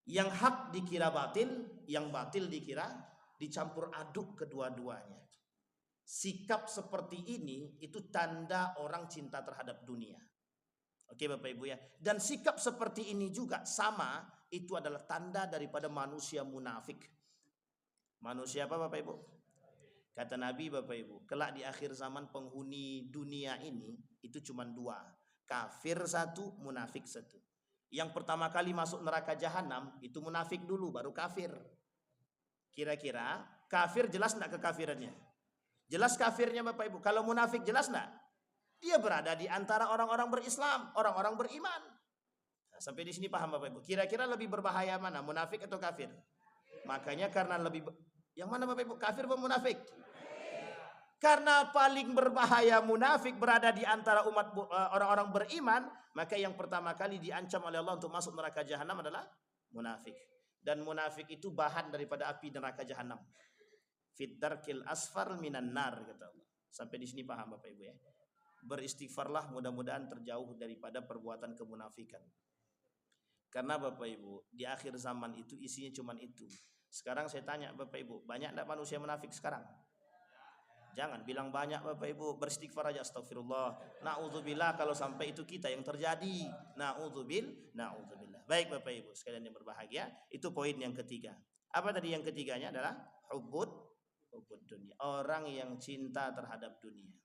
Yang hak dikira batil, yang batil dikira dicampur aduk kedua-duanya. Sikap seperti ini itu tanda orang cinta terhadap dunia. Oke Bapak Ibu ya. Dan sikap seperti ini juga sama, itu adalah tanda daripada manusia munafik. Manusia apa Bapak Ibu? Kata Nabi Bapak Ibu, kelak di akhir zaman penghuni dunia ini itu cuma 2. Kafir 1, munafik 1. Yang pertama kali masuk neraka jahanam itu munafik dulu, baru kafir. Kira-kira kafir jelas enggak kekafirannya? Jelas kafirnya Bapak Ibu. Kalau munafik jelas enggak? Dia berada di antara orang-orang berislam, orang-orang beriman. Nah, sampai di sini paham Bapak Ibu. Kira-kira lebih berbahaya mana, munafik atau kafir? Makanya karena yang mana Bapak Ibu? Kafir atau munafik? Karena paling berbahaya munafik berada di antara umat orang-orang beriman, maka yang pertama kali diancam oleh Allah untuk masuk neraka jahanam adalah munafik. Dan munafik itu bahan daripada api neraka jahanam. Fit darkil asfar minan nar, kata Allah. Sampai di sini paham Bapak Ibu ya. Beristighfarlah, mudah-mudahan terjauh daripada perbuatan kemunafikan. Karena Bapak Ibu, di akhir zaman itu isinya cuma itu. Sekarang saya tanya Bapak Ibu, banyak enggak manusia munafik sekarang? Jangan bilang banyak Bapak Ibu, beristighfar aja, astagfirullah. Na'udzubillah kalau sampai itu kita yang terjadi. Na'udzubillah. Baik Bapak Ibu sekalian yang berbahagia, itu poin yang ketiga. Apa tadi yang ketiganya adalah hubbud dunia. Orang yang cinta terhadap dunia.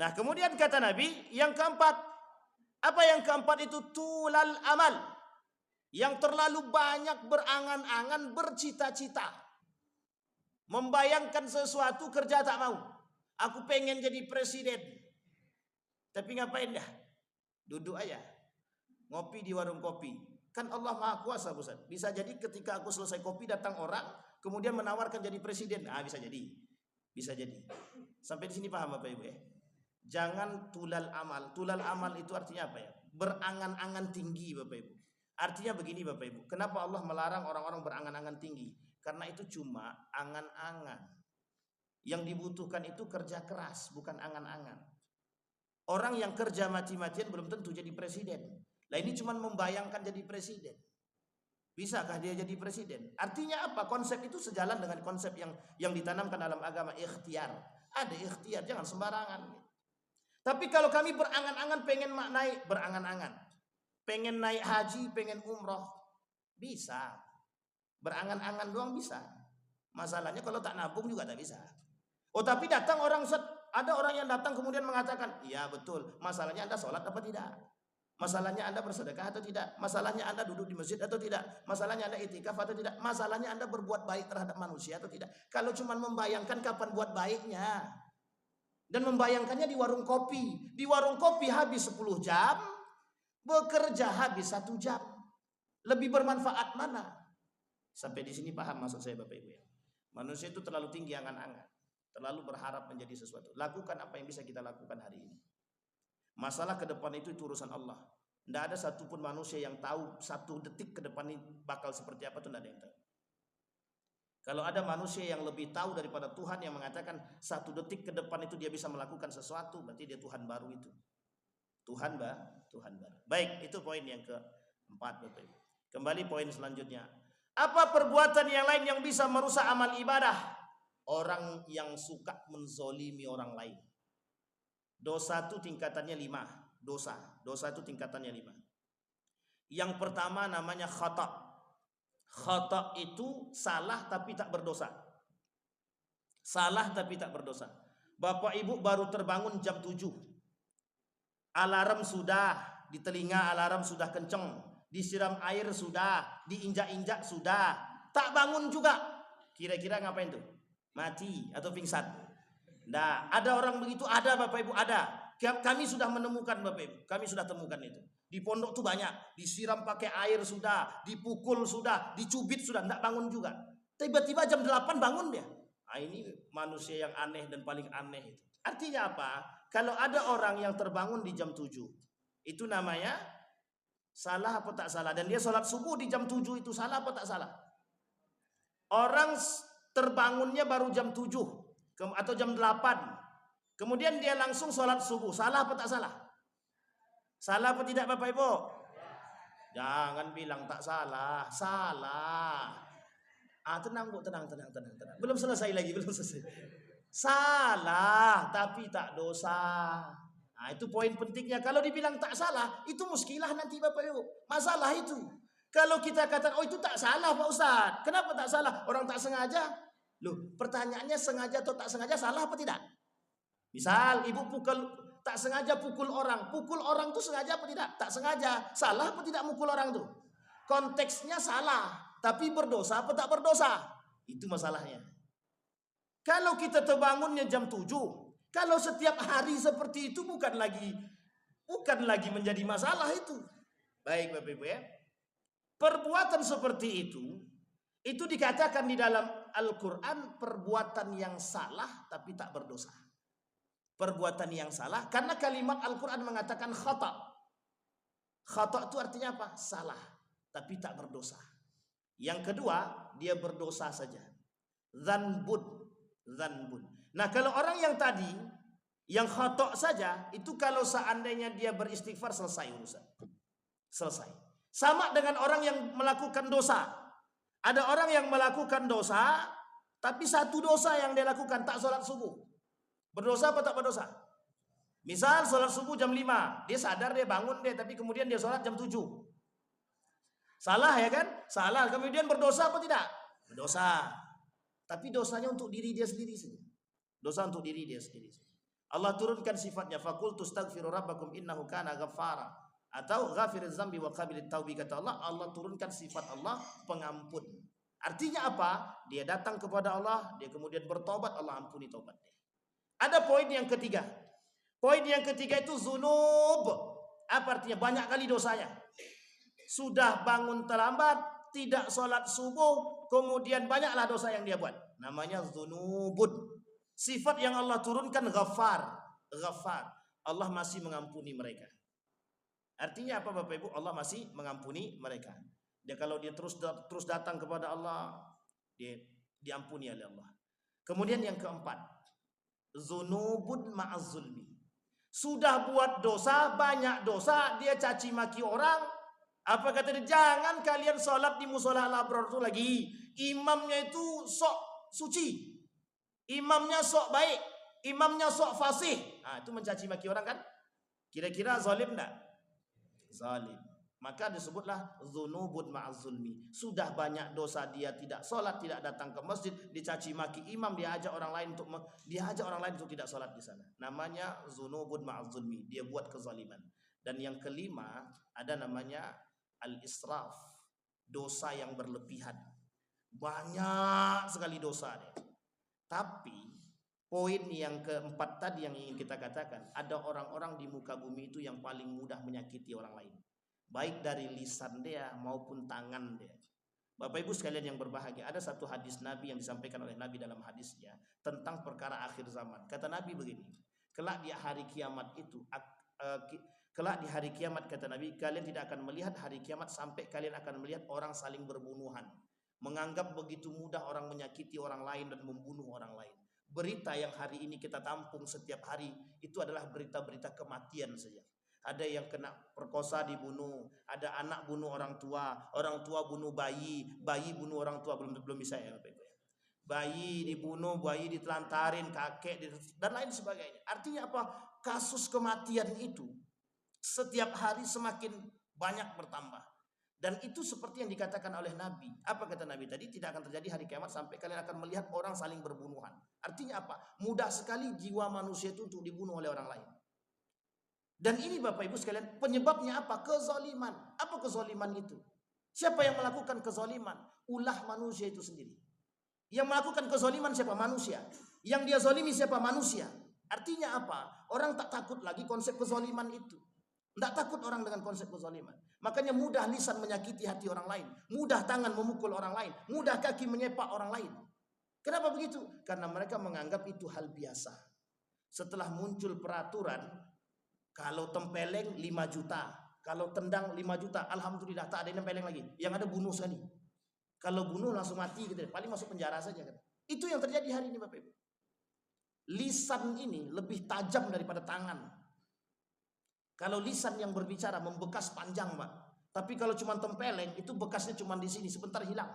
Nah, kemudian kata Nabi, yang keempat. Apa yang keempat itu? Tulal amal. Yang terlalu banyak berangan-angan, bercita-cita. Membayangkan sesuatu, kerja tak mau. Aku pengen jadi presiden. Tapi ngapain dah? Duduk aja. Ngopi di warung kopi. Kan Allah Maha Kuasa, Ustaz. Bisa jadi ketika aku selesai kopi datang orang, kemudian menawarkan jadi presiden. Ah, bisa jadi. Bisa jadi. Sampai di sini paham Bapak Ibu ya? Jangan tulal amal. Tulal amal itu artinya apa ya? Berangan-angan tinggi Bapak Ibu. Artinya begini Bapak Ibu. Kenapa Allah melarang orang-orang berangan-angan tinggi? Karena itu cuma angan-angan. Yang dibutuhkan itu kerja keras, bukan angan-angan. Orang yang kerja mati-matian belum tentu jadi presiden. Lah ini cuma membayangkan jadi presiden. Bisakah dia jadi presiden? Artinya apa? Konsep itu sejalan dengan konsep yang ditanamkan dalam agama, ikhtiar. Ada ikhtiar, jangan sembarangan. Tapi kalau kami berangan-angan pengen naik, berangan-angan, pengen naik haji, pengen umroh, bisa. Berangan-angan doang bisa. Masalahnya kalau tak nabung juga tak bisa. Oh tapi datang ada orang yang datang kemudian mengatakan, iya betul, masalahnya Anda sholat apa tidak? Masalahnya Anda bersedekah atau tidak? Masalahnya Anda duduk di masjid atau tidak? Masalahnya Anda itikaf atau tidak? Masalahnya Anda berbuat baik terhadap manusia atau tidak? Kalau cuma membayangkan kapan buat baiknya. Dan membayangkannya di warung kopi. Di warung kopi habis 10 jam, bekerja habis 1 jam. Lebih bermanfaat mana? Sampai di sini paham maksud saya Bapak Ibu ya? Manusia itu terlalu tinggi angan-angan. Terlalu berharap menjadi sesuatu. Lakukan apa yang bisa kita lakukan hari ini. Masalah ke depan itu urusan Allah. Tidak ada satupun manusia yang tahu 1 detik ke depan ini bakal seperti apa, itu tidak ada yang tahu. Kalau ada manusia yang lebih tahu daripada Tuhan yang mengatakan 1 detik ke depan itu dia bisa melakukan sesuatu, berarti dia Tuhan baru itu. Tuhan baru. Baik, itu poin yang keempat. Kembali poin selanjutnya. Apa perbuatan yang lain yang bisa merusak amal ibadah? Orang yang suka menzolimi orang lain. Dosa itu tingkatannya 5. Dosa itu tingkatannya 5. Yang pertama namanya khata. Khata itu salah tapi tak berdosa. Salah tapi tak berdosa. Bapak Ibu baru terbangun jam 7. Alarm sudah di telinga, alarm sudah kenceng, disiram air sudah, diinjak-injak sudah, tak bangun juga. Kira-kira ngapain tuh? Mati atau pingsan? Nah, ada orang begitu, ada Bapak Ibu, ada. Kami sudah menemukan Bapak Ibu, kami sudah temukan itu. Di pondok tuh banyak, disiram pakai air sudah, dipukul sudah, dicubit sudah, enggak bangun juga. Tiba-tiba jam 8 bangun dia. Nah, ini manusia yang aneh dan paling aneh itu. Artinya apa? Kalau ada orang yang terbangun di jam 7, itu namanya salah apa tak salah? Dan dia sholat subuh di jam 7 itu salah apa tak salah? Orang terbangunnya baru jam 7 atau jam 8. Kemudian dia langsung sholat subuh. Salah apa tak salah? Salah apa tidak Bapak Ibu? Jangan bilang tak salah. Salah. Tenang Bu, tenang. Belum selesai lagi, belum selesai. Salah, tapi tak dosa. Nah, itu poin pentingnya. Kalau dibilang tak salah, itu muskilah nanti Bapak Ibu. Masalah itu. Kalau kita katakan, oh itu tak salah Pak Ustadz. Kenapa tak salah? Orang tak sengaja. Loh, pertanyaannya sengaja atau tak sengaja, salah apa tidak? Misal ibu tak sengaja pukul orang tuh sengaja apa tidak? Tak sengaja. Salah apa tidak mukul orang tuh? Konteksnya salah, tapi berdosa apa tak berdosa? Itu masalahnya. Kalau kita terbangunnya jam 7, kalau setiap hari seperti itu bukan lagi menjadi masalah itu. Baik Bapak Ibu ya. Perbuatan seperti itu dikatakan di dalam Al-Quran perbuatan yang salah tapi tak berdosa. Perbuatan yang salah karena kalimat Al-Quran mengatakan khata. Khata itu artinya apa? Salah tapi tak berdosa. Yang kedua, dia berdosa saja. Dzanbun. Nah, kalau orang yang tadi yang khata saja, itu kalau seandainya dia beristighfar selesai urusan. Selesai. Sama dengan orang yang melakukan dosa. Ada orang yang melakukan dosa, tapi 1 dosa yang dia lakukan, tak sholat subuh. Berdosa apa tak berdosa? Misal sholat subuh jam 5, dia sadar dia bangun dia, tapi kemudian dia sholat jam 7. Salah ya kan? Salah. Kemudian berdosa apa tidak? Berdosa. Tapi dosanya untuk diri dia sendiri saja. Dosa untuk diri dia sendiri. Allah turunkan sifatnya, faqultu astaghfiru rabbakum innahu kana ghaffara. Atau ghafiriz dzambi wa qabilit taubi, kata Allah turunkan sifat Allah pengampun. Artinya apa? Dia datang kepada Allah, dia kemudian bertobat, Allah ampuni tobat dia. Ada poin yang ketiga. Poin yang ketiga itu zunub. Apa artinya? Banyak kali dosanya. Sudah bangun terlambat, tidak sholat subuh, kemudian banyaklah dosa yang dia buat. Namanya zunubun. Sifat yang Allah turunkan ghafar. Allah masih mengampuni mereka. Artinya apa Bapak Ibu? Allah masih mengampuni mereka. Dia kalau dia terus datang kepada Allah, dia diampuni oleh Allah. Kemudian yang keempat, dzunubun ma'az zulmi. Sudah buat dosa, banyak dosa, dia caci maki orang. Apa kata dia? Jangan kalian sholat di musola al-abrar itu lagi. Imamnya itu sok suci, imamnya sok baik, imamnya sok fasih. Nah, itu mencaci maki orang kan? Kira-kira zalim enggak? Zalim. Maka disebutlah dzunubun ma'az zulmi. Sudah banyak dosa dia tidak sholat, tidak datang ke masjid, dicaci maki imam, dia ajak orang lain untuk tidak sholat di sana. Namanya dzunubun ma'az zulmi. Dia buat kezaliman. Dan yang kelima ada namanya al-israf. Dosa yang berlebihan. Banyak sekali dosa dia. Tapi poin yang keempat tadi yang ingin kita katakan, ada orang-orang di muka bumi itu yang paling mudah menyakiti orang lain. Baik dari lisan dia maupun tangan dia. Bapak Ibu sekalian yang berbahagia, ada satu hadis Nabi yang disampaikan oleh Nabi dalam hadisnya tentang perkara akhir zaman. Kata Nabi begini, kelak di hari kiamat itu, kelak di hari kiamat kata Nabi, kalian tidak akan melihat hari kiamat sampai kalian akan melihat orang saling berbunuhan. Menganggap begitu mudah orang menyakiti orang lain dan membunuh orang lain. Berita yang hari ini kita tampung setiap hari itu adalah berita-berita kematian saja. Ada yang kena perkosa dibunuh, ada anak bunuh orang tua bunuh bayi, bayi bunuh orang tua, belum bisa ya Bapak Ibu. Bayi dibunuh, bayi ditelantarin, kakek dan lain sebagainya. Artinya apa? Kasus kematian itu setiap hari semakin banyak bertambah. Dan itu seperti yang dikatakan oleh Nabi. Apa kata Nabi tadi? Tidak akan terjadi hari kiamat sampai kalian akan melihat orang saling berbunuhan. Artinya apa? Mudah sekali jiwa manusia itu untuk dibunuh oleh orang lain. Dan ini Bapak Ibu sekalian, penyebabnya apa? Kezaliman. Apa kezaliman itu? Siapa yang melakukan kezaliman? Ulah manusia itu sendiri. Yang melakukan kezaliman siapa? Manusia. Yang dia zalimi siapa? Manusia. Artinya apa? Orang tak takut lagi konsep kezaliman itu. Tidak takut orang dengan konsep kezaliman. Makanya mudah lisan menyakiti hati orang lain. Mudah tangan memukul orang lain. Mudah kaki menyepak orang lain. Kenapa begitu? Karena mereka menganggap itu hal biasa. Setelah muncul peraturan, kalau tempeleng 5 juta, kalau tendang 5 juta, alhamdulillah tak ada yang tempeleng lagi. Yang ada bunuh sekali. Kalau bunuh langsung mati gitu, paling masuk penjara saja kan. Itu yang terjadi hari ini Bapak Ibu. Lisan ini lebih tajam daripada tangan. Kalau lisan yang berbicara membekas panjang, Pak. Tapi kalau cuma tempeleng itu bekasnya cuma di sini, sebentar hilang.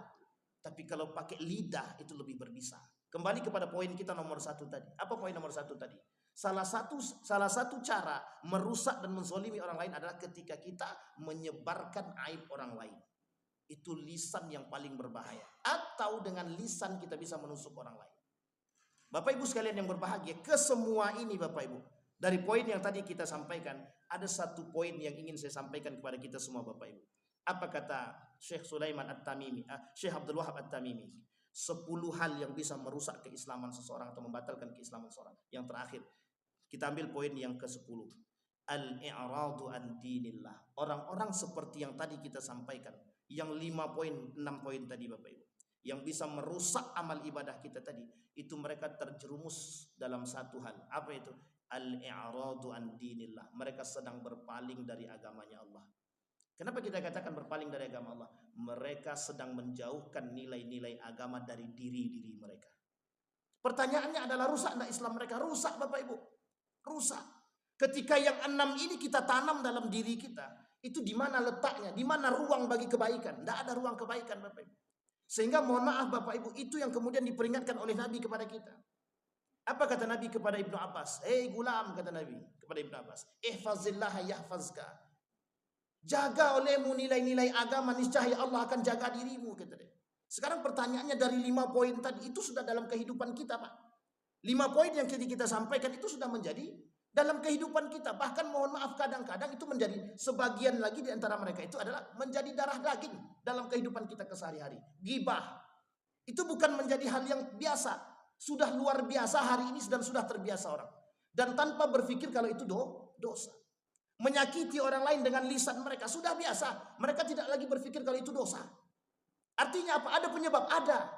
Tapi kalau pakai lidah itu lebih berbisa. Kembali kepada poin kita nomor 1 tadi. Apa poin nomor 1 tadi? Salah satu cara merusak dan menzalimi orang lain adalah ketika kita menyebarkan aib orang lain. Itu lisan yang paling berbahaya. Atau dengan lisan kita bisa menusuk orang lain. Bapak Ibu sekalian yang berbahagia, kesemua ini Bapak Ibu, dari poin yang tadi kita sampaikan, ada satu poin yang ingin saya sampaikan kepada kita semua Bapak Ibu. Apa kata Syekh Sulaiman At-Tamimi, Syekh Abdul Wahab At-Tamimi? 10 hal yang bisa merusak keislaman seseorang atau membatalkan keislaman seseorang. Yang terakhir, kita ambil poin yang ke-10. Al-i'radu an dinillah. Orang-orang seperti yang tadi kita sampaikan, yang 5 poin, 6 poin tadi Bapak Ibu, yang bisa merusak amal ibadah kita tadi, itu mereka terjerumus dalam satu hal. Apa itu? Al-i'radu an dinillah. Mereka sedang berpaling dari agamanya Allah. Kenapa kita katakan berpaling dari agama Allah? Mereka sedang menjauhkan nilai-nilai agama dari diri-diri mereka. Pertanyaannya adalah rusak enggak Islam mereka? Rusak Bapak Ibu. Rusak. Ketika yang 6 ini kita tanam dalam diri kita, itu di mana letaknya? Di mana ruang bagi kebaikan? Tidak ada ruang kebaikan Bapak Ibu. Sehingga mohon maaf Bapak Ibu, itu yang kemudian diperingatkan oleh Nabi kepada kita. Apa kata Nabi kepada Ibnu Abbas? Gulam, kata Nabi kepada Ibnu Abbas, ihfazillah yahfazka. Jaga olehmu nilai-nilai agama, niscaya Allah akan jaga dirimu, kata dia. Sekarang pertanyaannya, dari 5 poin tadi itu sudah dalam kehidupan kita, Pak. 5 poin yang kita sampaikan itu sudah menjadi dalam kehidupan kita. Bahkan mohon maaf, kadang-kadang itu menjadi sebagian lagi di antara mereka itu adalah menjadi darah daging dalam kehidupan kita kesehari-hari. Ghibah itu bukan menjadi hal yang biasa, sudah luar biasa hari ini dan sudah terbiasa orang. Dan tanpa berpikir kalau itu dosa. Menyakiti orang lain dengan lisan mereka sudah biasa. Mereka tidak lagi berpikir kalau itu dosa. Artinya apa? Ada penyebab, ada.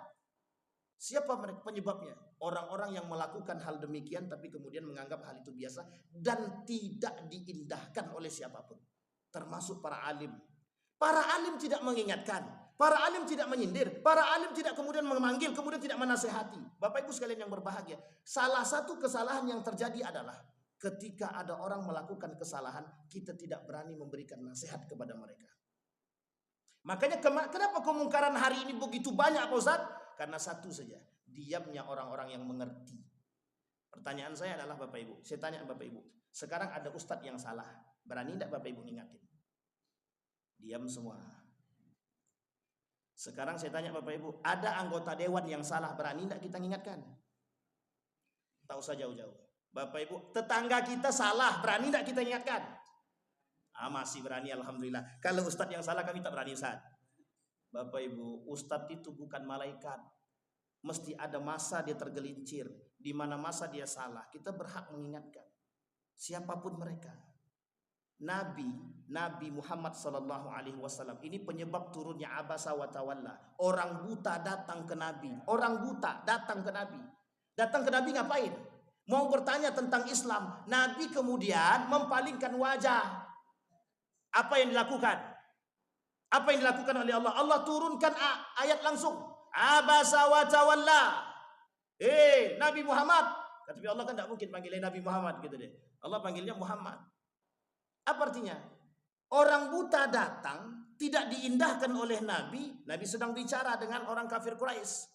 Siapa mereka penyebabnya? Orang-orang yang melakukan hal demikian tapi kemudian menganggap hal itu biasa dan tidak diindahkan oleh siapapun, termasuk para alim. Para alim tidak mengingatkan, para alim tidak menyindir, para alim tidak kemudian memanggil, kemudian tidak menasehati. Bapak Ibu sekalian yang berbahagia, salah satu kesalahan yang terjadi adalah ketika ada orang melakukan kesalahan, kita tidak berani memberikan nasihat kepada mereka. Makanya kenapa kemungkaran hari ini begitu banyak Pak Ustaz? Karena satu saja, diamnya orang-orang yang mengerti. Pertanyaan saya adalah Bapak Ibu, saya tanya Bapak Ibu, sekarang ada ustadz yang salah, berani tidak Bapak Ibu ngingatin? Diam semua. Sekarang saya tanya Bapak Ibu, ada anggota dewan yang salah, berani tidak kita ingatkan? Tak usah jauh-jauh. Bapak Ibu, tetangga kita salah, berani tidak kita ingatkan? Masih berani, alhamdulillah. Kalau ustadz yang salah kami tak berani, Ustaz. Bapak Ibu, ustadz itu bukan malaikat. Mesti ada masa dia tergelincir, di mana masa dia salah. Kita berhak mengingatkan siapapun mereka. Nabi Muhammad sallallahu alaihi wasallam ini penyebab turunnya abasa wa tawalla. Orang buta datang ke Nabi. Orang buta datang ke Nabi. Datang ke Nabi ngapain? Mau bertanya tentang Islam. Nabi kemudian mempalingkan wajah. Apa yang dilakukan? Apa yang dilakukan oleh Allah? Allah turunkan ayat langsung. Abasa wa tawalla. Nabi Muhammad. Tapi Allah kan tidak mungkin panggilnya Nabi Muhammad gitu deh. Allah panggilnya Muhammad. Apa artinya? Orang buta datang, tidak diindahkan oleh Nabi. Nabi sedang bicara dengan orang kafir Quraisy.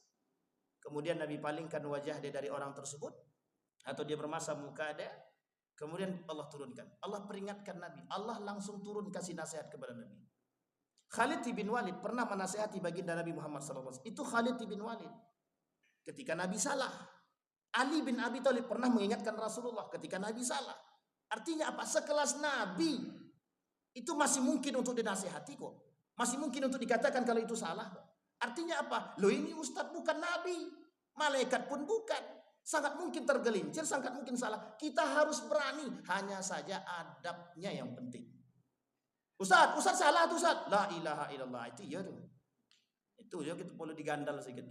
Kemudian Nabi palingkan wajah dia dari orang tersebut, atau dia bermasa muka dia. Kemudian Allah turunkan. Allah peringatkan Nabi. Allah langsung turun kasih nasihat kepada Nabi. Khalid bin Walid pernah menasihati baginda Nabi Muhammad SAW. Itu Khalid bin Walid. Ketika Nabi salah. Ali bin Abi Thalib pernah mengingatkan Rasulullah ketika Nabi salah. Artinya apa? Sekelas Nabi itu masih mungkin untuk dinasihati kok. Masih mungkin untuk dikatakan kalau itu salah. Artinya apa? Loh, ini ustadz bukan Nabi. Malaikat pun bukan. Sangat mungkin tergelincir, sangat mungkin salah. Kita harus berani. Hanya saja adabnya yang penting. Ustadz salah tuh Ustadz. La ilaha illallah. Itu ya tuh. Itu ya kita perlu digandal sedikit.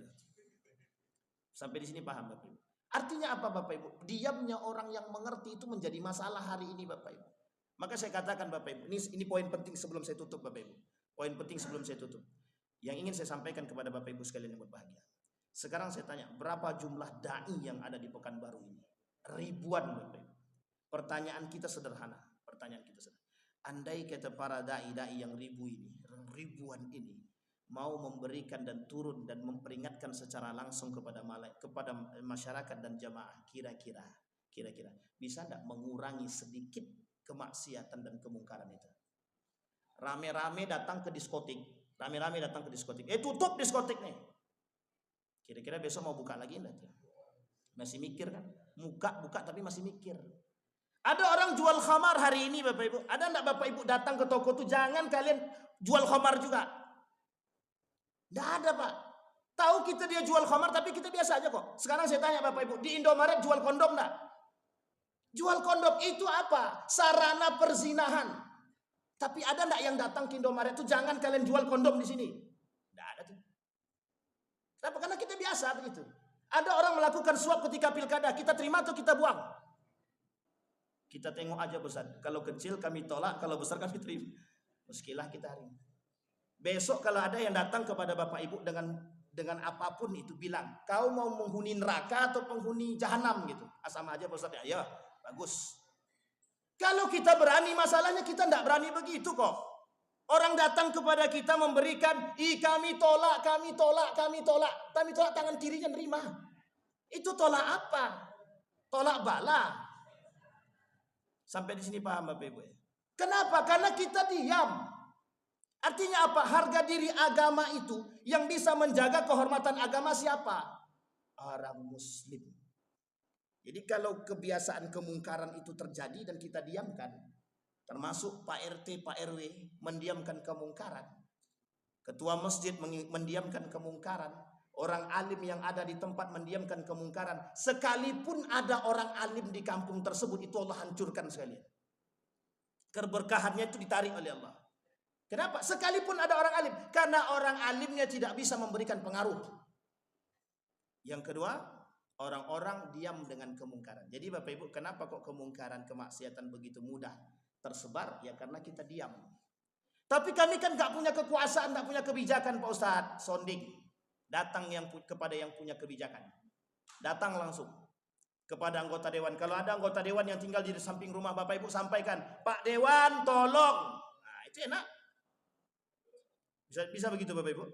Sampai di sini paham Bapak Ibu. Artinya apa Bapak Ibu? Diamnya orang yang mengerti itu menjadi masalah hari ini Bapak Ibu. Maka saya katakan Bapak Ibu, ini poin penting sebelum saya tutup Bapak Ibu. Poin penting sebelum saya tutup. Yang ingin saya sampaikan kepada Bapak Ibu sekalian yang berbahagia. Sekarang saya tanya, berapa jumlah dai yang ada di Pekanbaru ini? Ribuan Bapak Ibu. Pertanyaan kita sederhana. Andai kata para dai-dai yang ribuan ini mau memberikan dan turun dan memperingatkan secara langsung kepada masyarakat dan jamaah, kira-kira bisa tidak mengurangi sedikit kemaksiatan dan kemungkaran itu? Rame-rame datang ke diskotik. Tutup diskotik nih. Kira-kira besok mau buka lagi enggak? Masih mikir kan? Buka tapi masih mikir. Ada orang jual khamar hari ini Bapak Ibu. Ada enggak Bapak Ibu datang ke toko tuh, jangan kalian jual khamar juga. Enggak ada Pak. Tahu kita dia jual khamar tapi kita biasa aja kok. Sekarang saya tanya Bapak Ibu, di Indomaret jual kondom enggak? Jual kondom itu apa? Sarana perzinahan. Tapi ada enggak yang datang ke Indomaret tuh, jangan kalian jual kondom di sini? Enggak ada tuh. Kenapa? Karena kita biasa begitu. Ada orang melakukan suap ketika pilkada, kita terima atau kita buang? Kita tengok aja besar. Kalau kecil kami tolak, kalau besar kami terima. Meskilah kita hari ini. Besok kalau ada yang datang kepada Bapak Ibu dengan apapun itu, bilang, kau mau menghuni neraka atau penghuni jahanam gitu. Sama aja Ustaz ya. Ya, bagus. Kalau kita berani, masalahnya kita tidak berani begitu kok. Orang datang kepada kita memberikan, kami tolak, tangan kirinya nerima. Itu tolak apa? Tolak bala. Sampai di sini paham Bapak Ibu ya? Kenapa? Karena kita diam. Artinya apa? Harga diri agama itu yang bisa menjaga kehormatan agama siapa? Orang Muslim. Jadi kalau kebiasaan kemungkaran itu terjadi dan kita diamkan, termasuk Pak RT, Pak RW mendiamkan kemungkaran, ketua masjid mendiamkan kemungkaran, orang alim yang ada di tempat mendiamkan kemungkaran, sekalipun ada orang alim di kampung tersebut, itu Allah hancurkan sekalian. Keberkahannya itu ditarik oleh Allah. Kenapa? Sekalipun ada orang alim, karena orang alimnya tidak bisa memberikan pengaruh. Yang kedua, orang-orang diam dengan kemungkaran. Jadi Bapak Ibu, kenapa kok kemungkaran, kemaksiatan begitu mudah tersebar? Ya karena kita diam. Tapi kami kan gak punya kekuasaan, gak punya kebijakan Pak Ustadz. Sounding. Datang kepada yang punya kebijakan. Datang langsung. kepada anggota dewan. Kalau ada anggota dewan yang tinggal di samping rumah Bapak Ibu, sampaikan, Pak Dewan tolong. Nah, itu enak. Bisa begitu Bapak Ibu?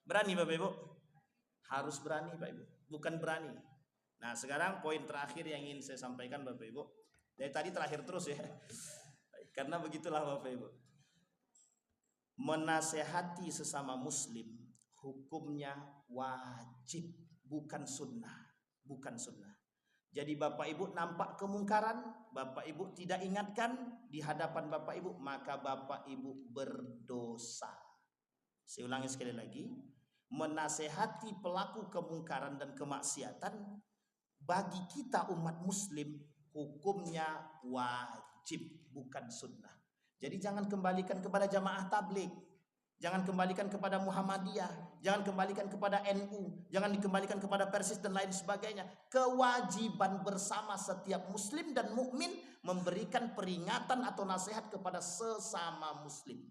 Berani Bapak Ibu? Harus berani Bapak Ibu, bukan berani. Nah, sekarang poin terakhir yang ingin saya sampaikan Bapak Ibu. Dari tadi terakhir terus ya. Karena begitulah Bapak Ibu. Menasehati sesama muslim hukumnya wajib, bukan sunnah. Bukan sunnah. Jadi Bapak Ibu nampak kemungkaran, Bapak Ibu tidak ingatkan di hadapan Bapak Ibu, maka Bapak Ibu berdosa. Saya ulangi sekali lagi, menasehati pelaku kemungkaran dan kemaksiatan bagi kita umat muslim hukumnya wajib, bukan sunnah. Jadi jangan kembalikan kepada jamaah tabligh, jangan kembalikan kepada Muhammadiyah, jangan kembalikan kepada NU, jangan dikembalikan kepada Persis dan lain sebagainya. Kewajiban bersama setiap muslim dan mukmin memberikan peringatan atau nasihat kepada sesama muslim.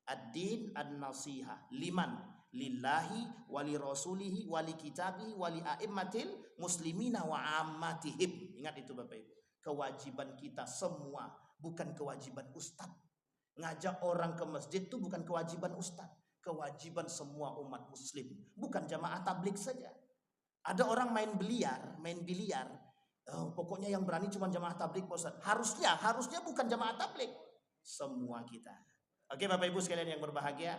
Ad-din an-nasihah liman lillahi wali rasulihi wali kitabihi wali a'immatil muslimina wa ammatihim. Ingat itu Bapak Ibu. Kewajiban kita semua, bukan kewajiban ustadz. Ngajak orang ke masjid itu bukan kewajiban ustadz, kewajiban semua umat muslim, bukan jamaah tabligh saja. Ada orang main biliar, pokoknya yang berani cuma jamaah tabligh Pak Ustadz. Harusnya bukan jamaah tabligh, semua kita. Oke Bapak Ibu sekalian yang berbahagia.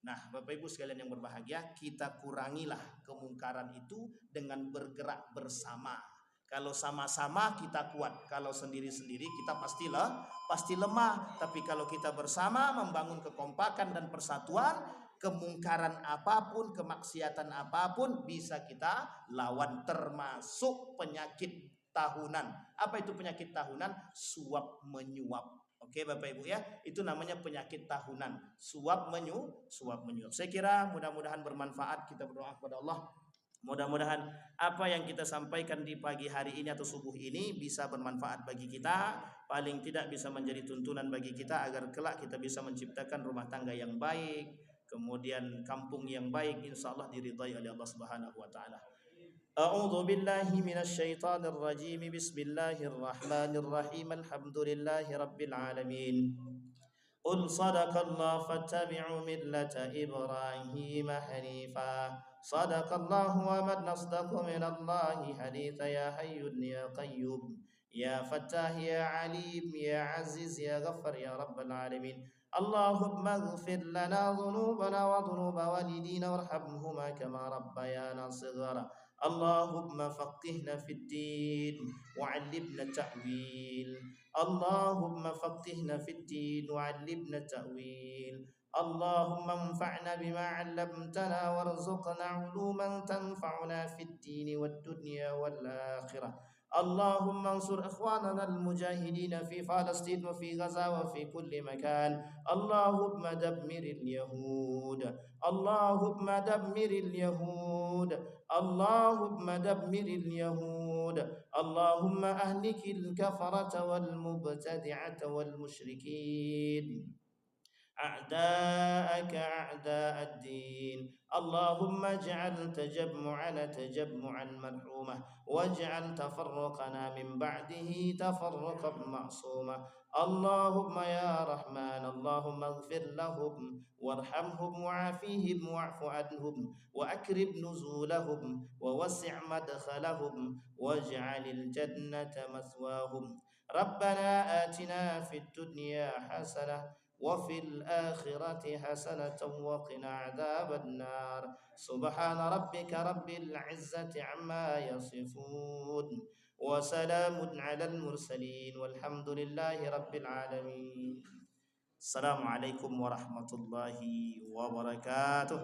Nah Bapak Ibu sekalian yang berbahagia, kita kurangilah kemungkaran itu dengan bergerak bersama. Kalau sama-sama kita kuat, kalau sendiri-sendiri kita pasti lemah. Tapi kalau kita bersama membangun kekompakan dan persatuan, kemungkaran apapun, kemaksiatan apapun bisa kita lawan, termasuk penyakit tahunan. Apa itu penyakit tahunan? Suap menyuap. Oke Bapak Ibu ya, itu namanya penyakit tahunan. Suap menyuap. Saya kira mudah-mudahan bermanfaat. Kita berdoa kepada Allah. Mudah-mudahan apa yang kita sampaikan di pagi hari ini atau subuh ini bisa bermanfaat bagi kita, paling tidak bisa menjadi tuntunan bagi kita agar kelak kita bisa menciptakan rumah tangga yang baik, kemudian kampung yang baik, insyaallah diridhai oleh Allah Subhanahu wa taala. A'udzu billahi minasy syaithanir rajim. Bismillahirrahmanirrahim. Alhamdulillahi rabbil alamin. Qul sadaqallahu fattabi'u millata Ibrahim hanifa. Sadaqallahu wa man asdaqu minallahi haditha. Ya hayyun ya qayyum ya fattah ya alim ya aziz ya ghaffar ya rabbal alamin. Allahumma ighfir lana dhunubana wa dhunuba walidina warhamhuma kama rabbayana shighara. Allahumma faqihna fid din wa'allimna ta'wil. Allahumma faqihna fid din wa'allimna ta'wil. Allahumma anfa'na bima 'allamtana warzuqna 'uluman tanfa'una fid din wad dunya wal akhirah. Allahumma ansur ikhwanana al-mujahidin fi Palestin wa fi Gaza wa fi kulli makan. Allahumma dammiril yahud. Allahumma dammiril yahud. Allahumma dammiril yahud. Allahumma ahlikil kafarata wal mubtadi'ata wal musyrikin. أعداءك أعداء الدين. اللهم اجعل تجمعنا تجمعا مرحوما واجعل تفرقنا من بعده تفرقا معصوما. اللهم يا رحمن اللهم اغفر لهم وارحمهم وعافيهم واعف عنهم وأكرم نزولهم ووسع مدخلهم واجعل الجنة مثواهم. ربنا آتنا في الدنيا حسنة وفي الآخرة حسنة وقنا عذاب النار. سبحان ربك رب العزة عما يصفون وسلام على المرسلين والحمد لله رب العالمين. السلام عليكم ورحمة الله وبركاته.